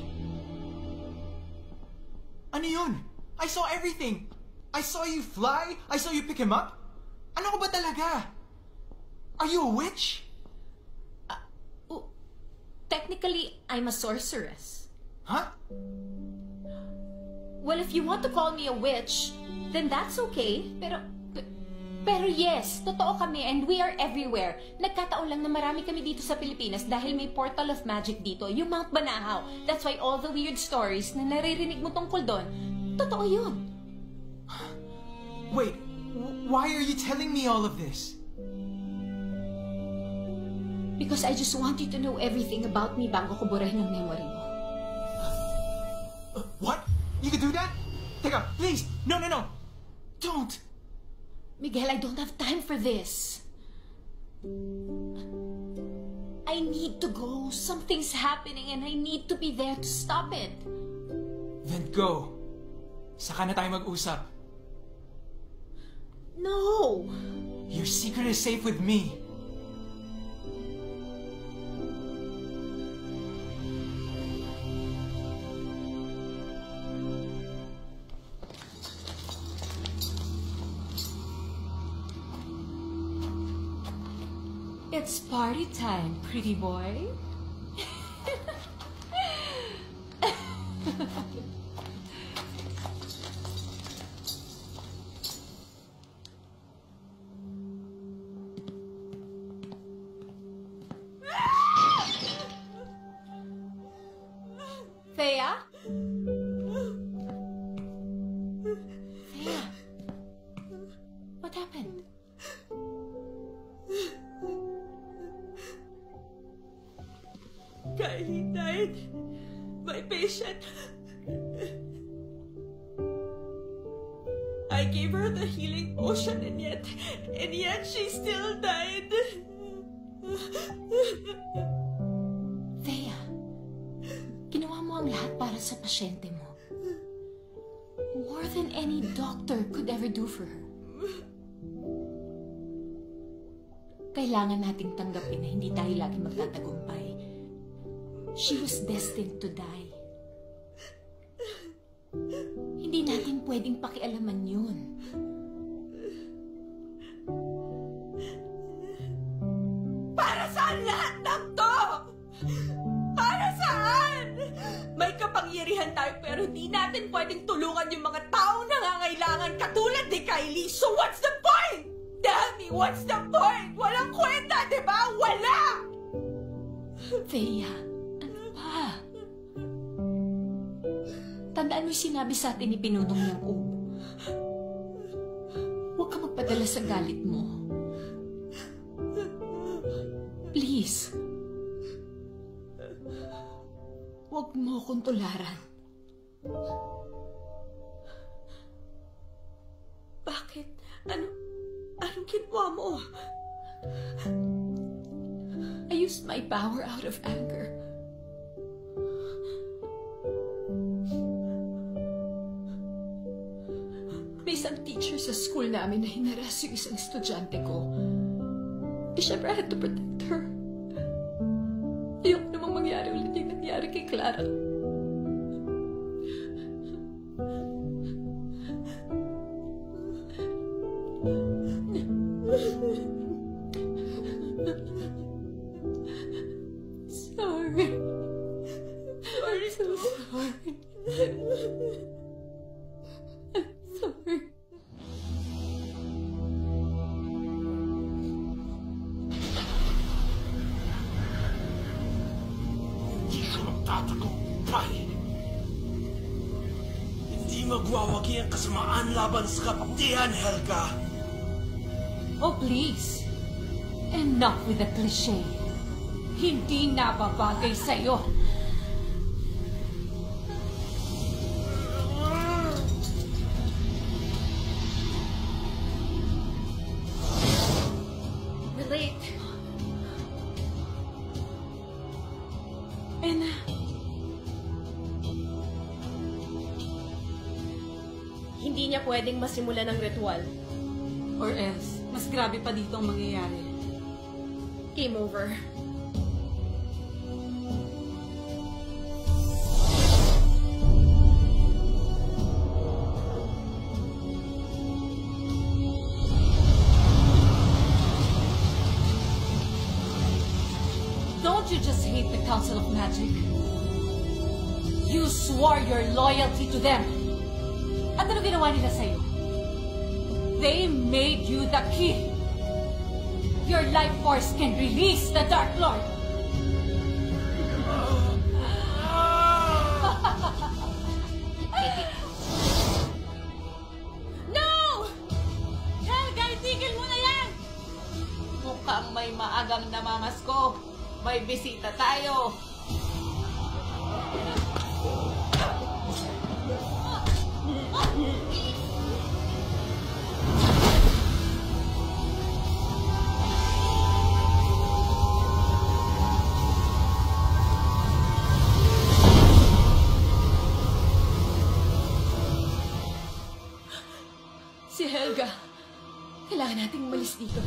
Ano yun? I saw everything! I saw you fly! I saw you pick him up! Ano ka ba talaga? Are you a witch? Technically, I'm a sorceress. Huh? Well, if you want to call me a witch, then that's okay. Pero yes, totoo kami and we are everywhere. Nagkataon lang na marami kami dito sa Pilipinas dahil may portal of magic dito, yung Mount Banahaw. That's why all the weird stories na naririnig mo tungkol doon, Totoo yun. Wait, why are you telling me all of this? Because I just want you to know everything about me bago ko burahin ang memory mo. What? You can do that? Teka, please! No! Don't! Miguel, I don't have time for this. I need to go. Something's happening and I need to be there to stop it. Then go. Saka na tayo mag-usap. No! Your secret is safe with me. It's party time, pretty boy. Thea? Thea? What happened? Kylie died. My patient. I gave her the healing potion and yet she still died. Thea, ginawa mo ang lahat para sa pasyente mo. More than any doctor could ever do for her. Kailangan nating tanggapin na hindi tayo lagi magtatagumpay. She was destined to die. Hindi natin pwedeng pakialaman yun. Para saan lahat ng to? Para saan? May kapangyarihan tayo pero di natin pwedeng tulungan yung mga taong nangangailangan katulad ni Kylie. So what's the point? Tell me, what's the point? Walang kwenta, di ba? Wala! Thea, ano ba? Tandaan mo yung sinabi sa atin ni Pinunong niyang ubo. Huwag ka magpadala sa galit mo. Please. Huwag mo akong tularan. Bakit? Anong ginawa mo? I used my power out of anger. May isang teacher sa school namin na hinaras yung isang estudyante ko. Eh, syempre, I had to protect her. Ayoko namang mangyari ulit yung nangyari kay Clara. Sorry. I'm so sorry. I'm sorry. Hindi ka magtatagumpay. Hindi magwawagi ang kasamaan laban sa kapatihan, Helga. Oh, please. Enough with the cliché. Hindi nababagay sa'yo. Relate. Anna. Hindi niya pwedeng masimulan ng ritual. Or else, mas grabe pa dito ang mangyayari. Game over. Don't you just hate the Council of Magic? You swore your loyalty to them. At ano ginawa nila sa'yo? They made you the key. Your life force can release the Dark Lord. maagang namamasko. May bisita tayo. Si Helga. Kailangan nating umalis dito.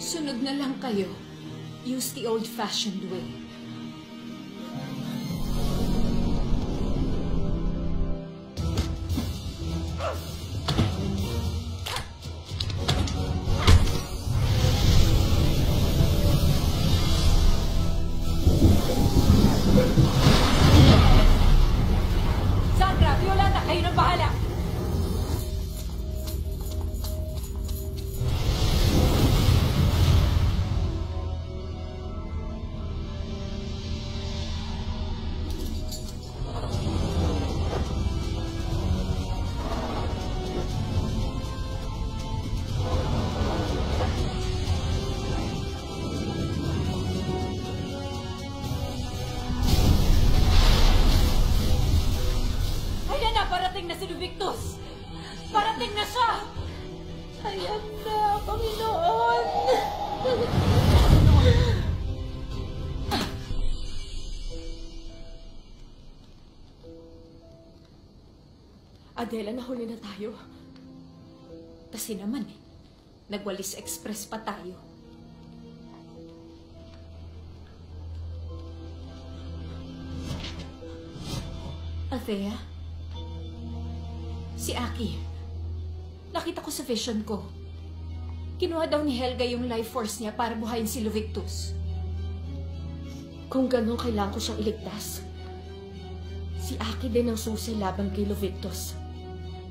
Sunod na lang kayo. Use the old-fashioned way. Sandra, Violeta, kayo nang bahala. Ayan na, parating na si Invictus! Parating na siya! Ayan na, Panginoon! Adela, nahuli na tayo. Kasi naman eh, nagwalis express pa tayo. Althea? Si Aki. Nakita ko sa vision ko. Kinuha daw ni Helga yung life force niya para buhayin si Lovictus. Kung ganun, kailangan ko siyang iligtas. Si Aki din ang susi laban kay Lovictus.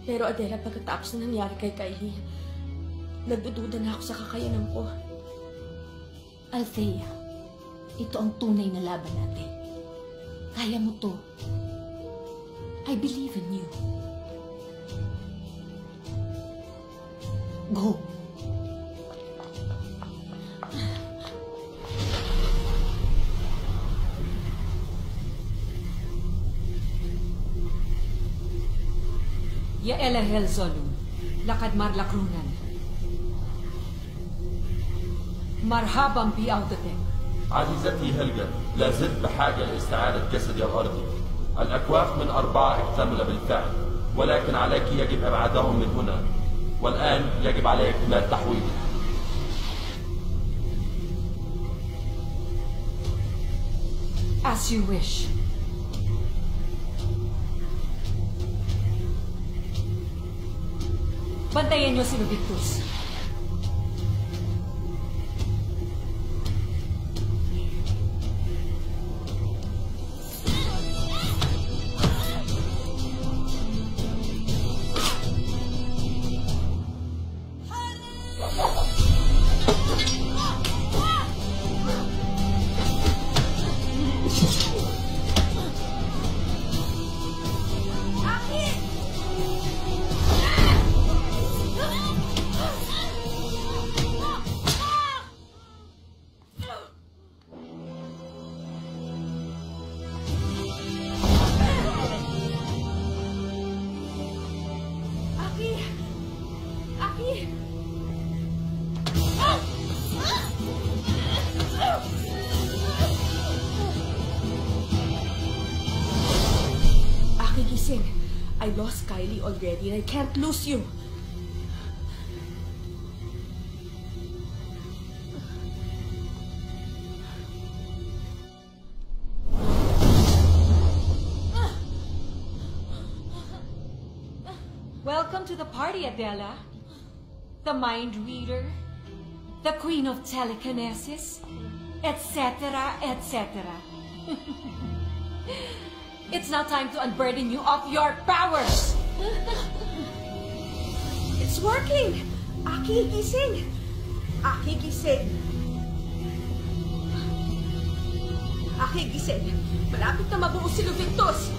Pero Adela, pagkatapos na nangyari kay Kylie, nagdududa na ako sa kakayanan ko. Althea, ito ang tunay na laban natin. Kaya mo to. I believe in you. Go. Ya Elahel Zolun, lakad marlakrunan. مرحبا بعودتك. عزيزتي هلجا، لا زلت بحاجة لاستعادة جسدي الأرضي. الأكواخ من 4 اكتمل بالفعل، ولكن عليك يجب إبعادهم من هنا. والآن يجب علي اكتمال تحويلي. As you wish. Bantayan niyo si Lovictus. I lost Kylie already and I can't lose you. Welcome to the party, Adela. The mind reader, the queen of telekinesis, etc., etc. It's now time to unburden you of your powers! It's working! Aki, gising! Aki, gising! Aki, gising! Malapit na mabuo si Lovictus!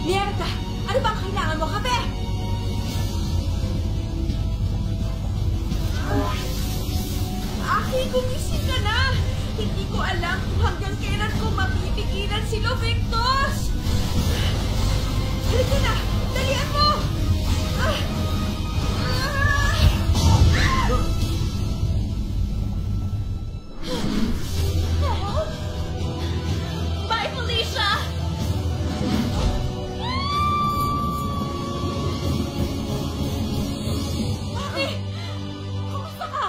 Mierda! Ano bang kailangan mo, kape? Aki, gumising ka na! Hindi ko alam kung hanggang kailan ko mapipigilan si Lovictus! Halika na! Dalian mo! Bye, Felicia! Mami! Kumusta ka?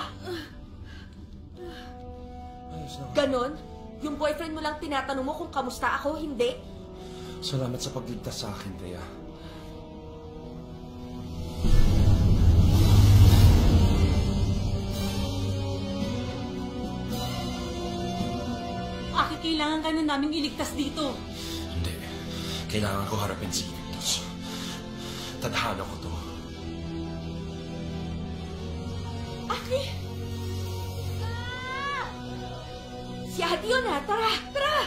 Ganon? Yung boyfriend mo lang tinatanong mo kung kamusta ako, hindi? Salamat sa pagligtas sa akin, Thea. Aki, kailangan ka na naming iligtas dito. Hindi. Kailangan ko harapin si Victus. Tadhana ko to. Aki! Si Adio na! Tara! Tara!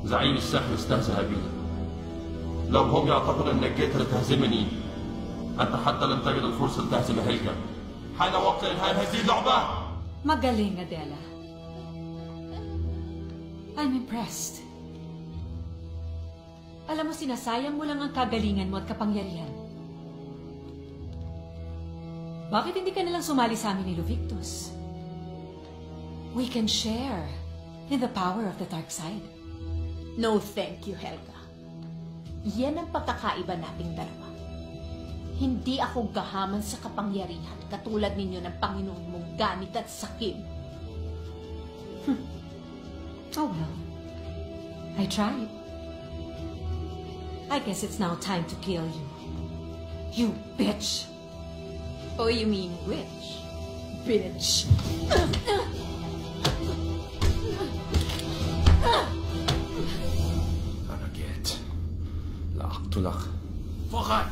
زعيم السحر استهزأ بي. لو هم يعتقدون انك جيت لتهزمني، انت حتى لن تجد الفرصه لتهزم هيلجا. حان وقت انهاء هذه اللعبه. Magaling, Adela. I'm impressed. Alam mo, sinasayang mo lang ang kagalingan mo at kapangyarihan. Bakit hindi ka nalang sumali sa amin ni Lovictus? We can share in the power of the dark side. No, thank you, Helga. Yan ang pagkakaiba nating dalawa. Hindi ako gahaman sa kapangyarihan katulad ninyo ng Panginoon mong ganit at sakim. Oh well, I tried. I guess it's now time to kill you. You bitch! Oh, you mean witch? Bitch. Tulak. Fakat!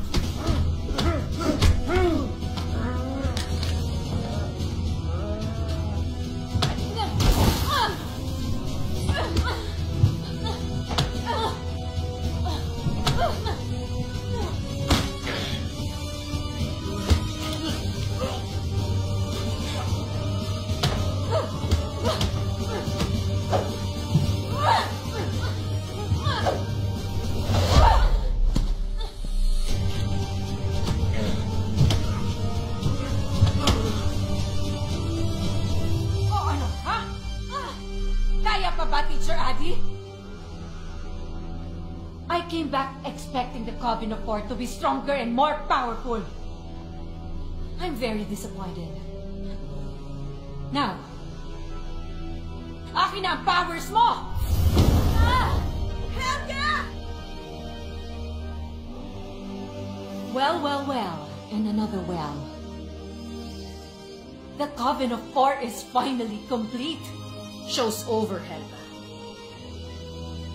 I came back expecting the Coven of Four to be stronger and more powerful. I'm very disappointed. Now, akin na ang powers mo! Helga! Well, well, well, and another well. The Coven of Four is finally complete. Show's over, Helga.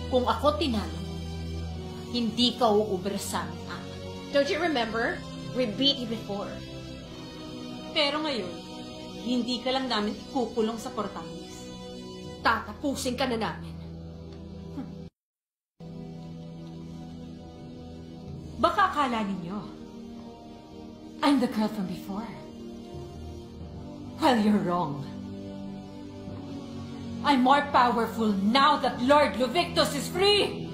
Kung ako tinalo, hindi ka uubra sa amin, Ama. Don't you remember? We beat you before. Pero ngayon, hindi ka lang namin ikukulong sa Portales. Tatapusin ka na namin. Baka akala ninyo, I'm the girl from before. Well, you're wrong. I'm more powerful now that Lord Lovictus is free!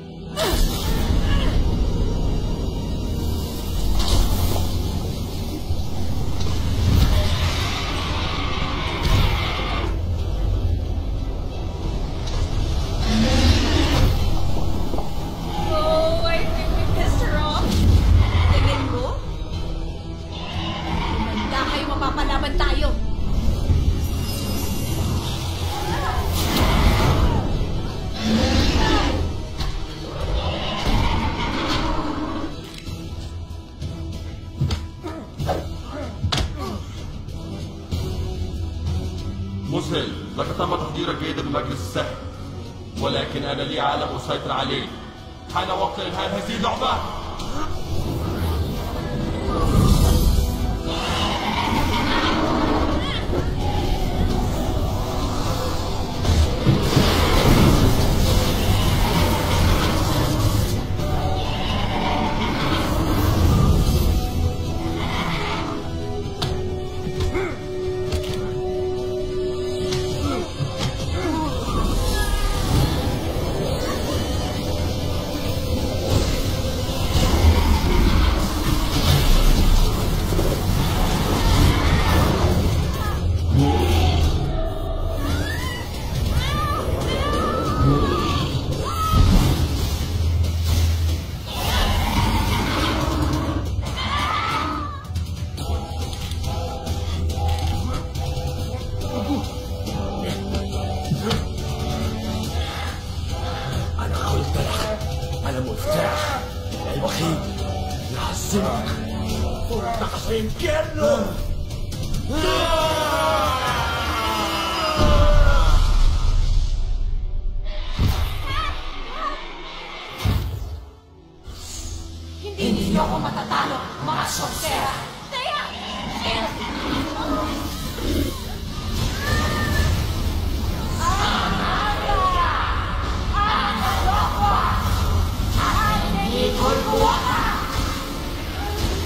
Oh, I think we pissed her off. Tingin mo? Handa kayo, mapapalaban tayo. وزيرا جيدا بمجلس السحر، ولكن أنا لي عالم أسيطر عليه. حان وقت إنهاء هذه اللعبة. Hindi niyo ako matatalo, mga sorsera! Thea!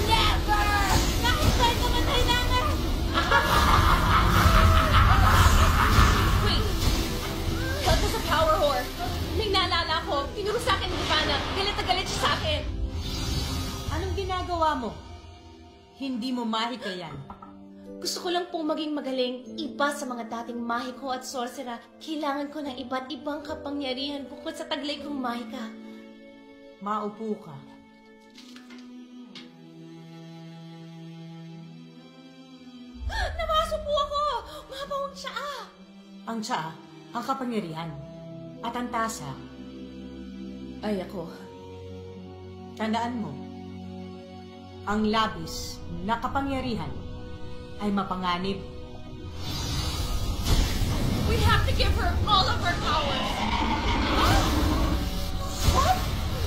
Never! Kahit sa'yo namatay namin! Wait! Helga sa power whore. May naalala ko, tinuro sa akin ni Ivana. Galit na galit siya sa akin. Anong ginagawa mo? Hindi mo mahika yan. Gusto ko lang pong maging magaling. Iba sa mga dating mahiko at sorcerer, kailangan ko ng iba't ibang kapangyarihan bukod sa taglay kong mahika. Maupo ka. Namaso po ako! Mabawang tsaa! Ang tsaa, ang kapangyarihan. At ang tasa, ay ako. Tandaan mo, ang labis na kapangyarihan ay mapanganib. We have to give her all of her powers. What?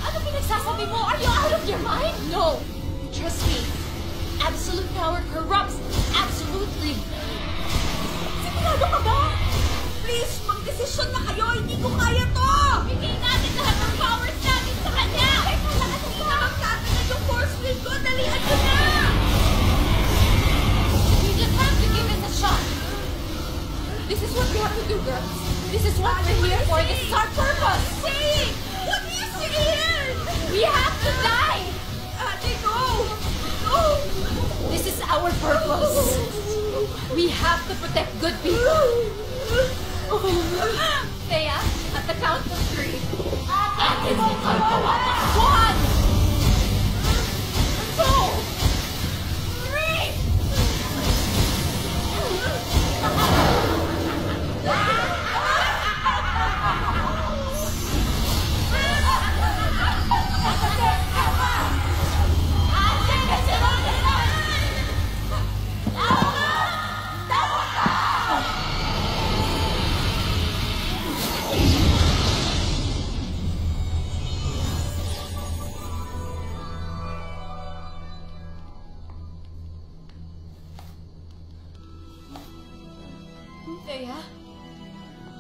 Ano pinagsasabi mo? Are you out of your mind? No. Trust me. Absolute power corrupts absolutely. Sigurado ka ba? Please, magdesisyon na kayo. Hindi ko kaya to! Bigay natin lahat ng powers natin sa kanya! Teka lang, ano ba? Magtatanag yung force field ko. Dalihan ko na! We just have to give it a shot. This is what we have to do, girls. This is what we're here for. This is our purpose. Say it! What do you say here? We have to die! Ate, go! Go! This is our purpose. We have to protect good people. Thea, at the count of 3. Atin mo kalpawata! 1, 2, 3! Thea?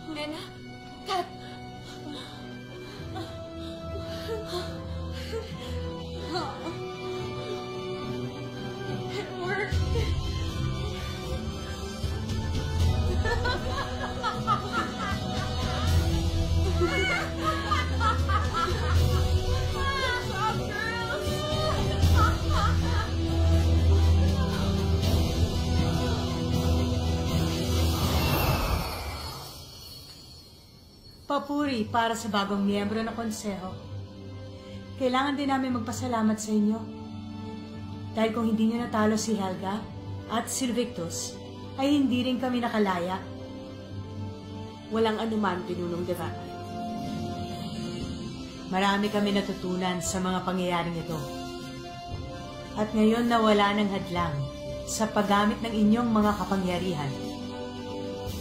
Nena? Kat? It worked. Papuri para sa bagong miyembro ng konseho. Kailangan din namin magpasalamat sa inyo. Dahil kung hindi nyo natalo si Helga at si Victus, ay hindi rin kami nakalaya. Walang anuman, Pinunong Devana. Marami kami natutunan sa mga pangyayaring ito. At ngayon na wala ng hadlang sa paggamit ng inyong mga kapangyarihan,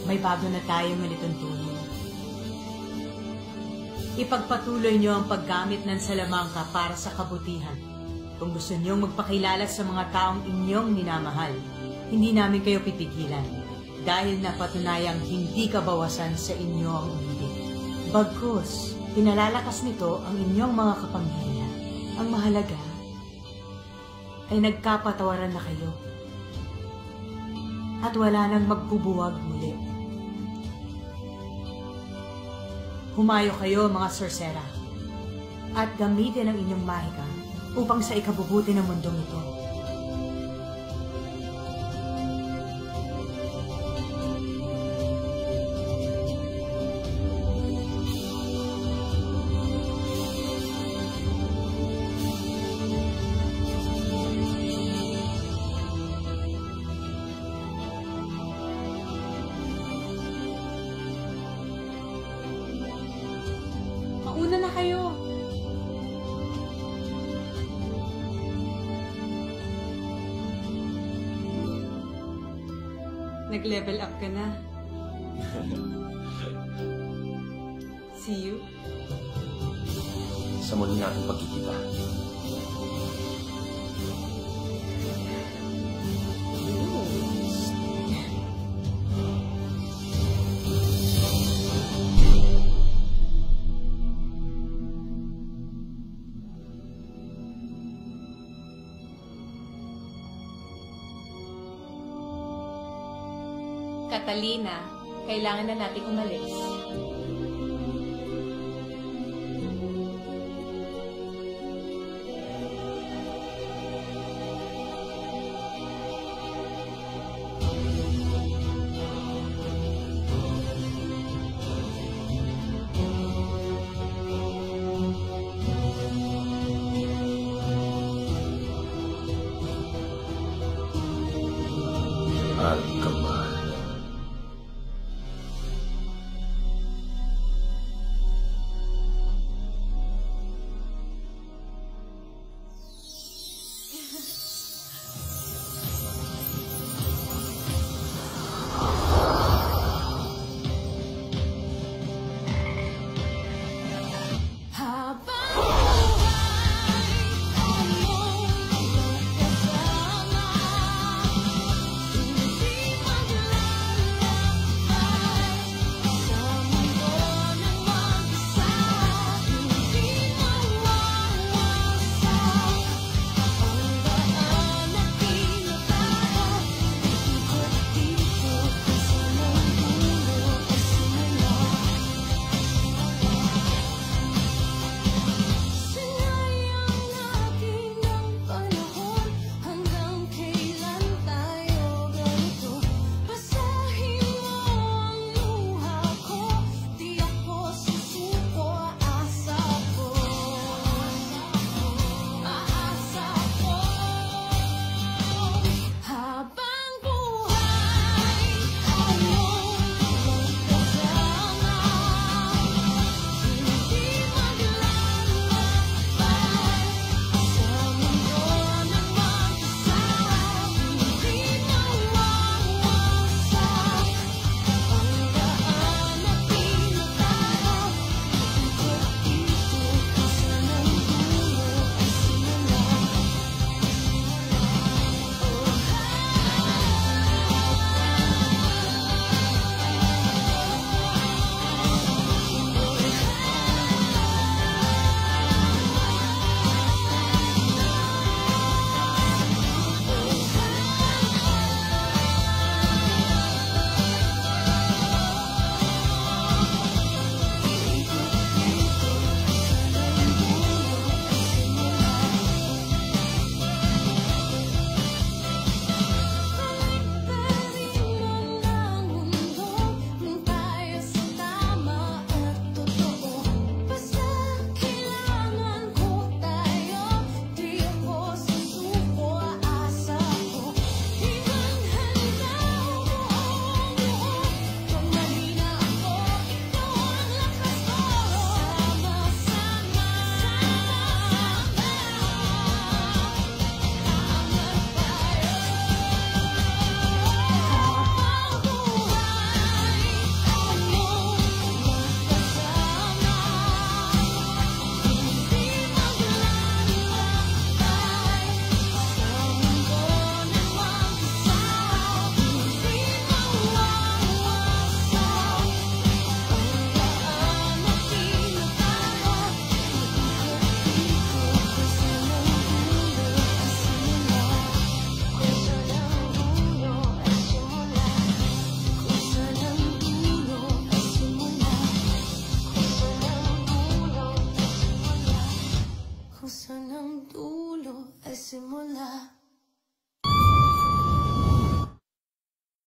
may bago na tayong nalituntunin. Ipagpatuloy niyo ang paggamit ng salamangka para sa kabutihan. Kung gusto niyong magpakilala sa mga taong inyong minamahal, hindi namin kayo pipigilan dahil napatunayang hindi kabawasan sa inyo ang umibig. Bagkus, pinalalakas nito ang inyong mga kapamilya. Ang mahalaga ay nagkapatawaran na kayo at wala nang magbubuwag muli. Humayo kayo mga sorsera at gamitin ang inyong mahika upang sa ikabubuti ng mundong ito. Mauna na kayo. Nag-level up ka na. See you. Sa muli natin pagkikita. Catalina, kailangan na nating umalis.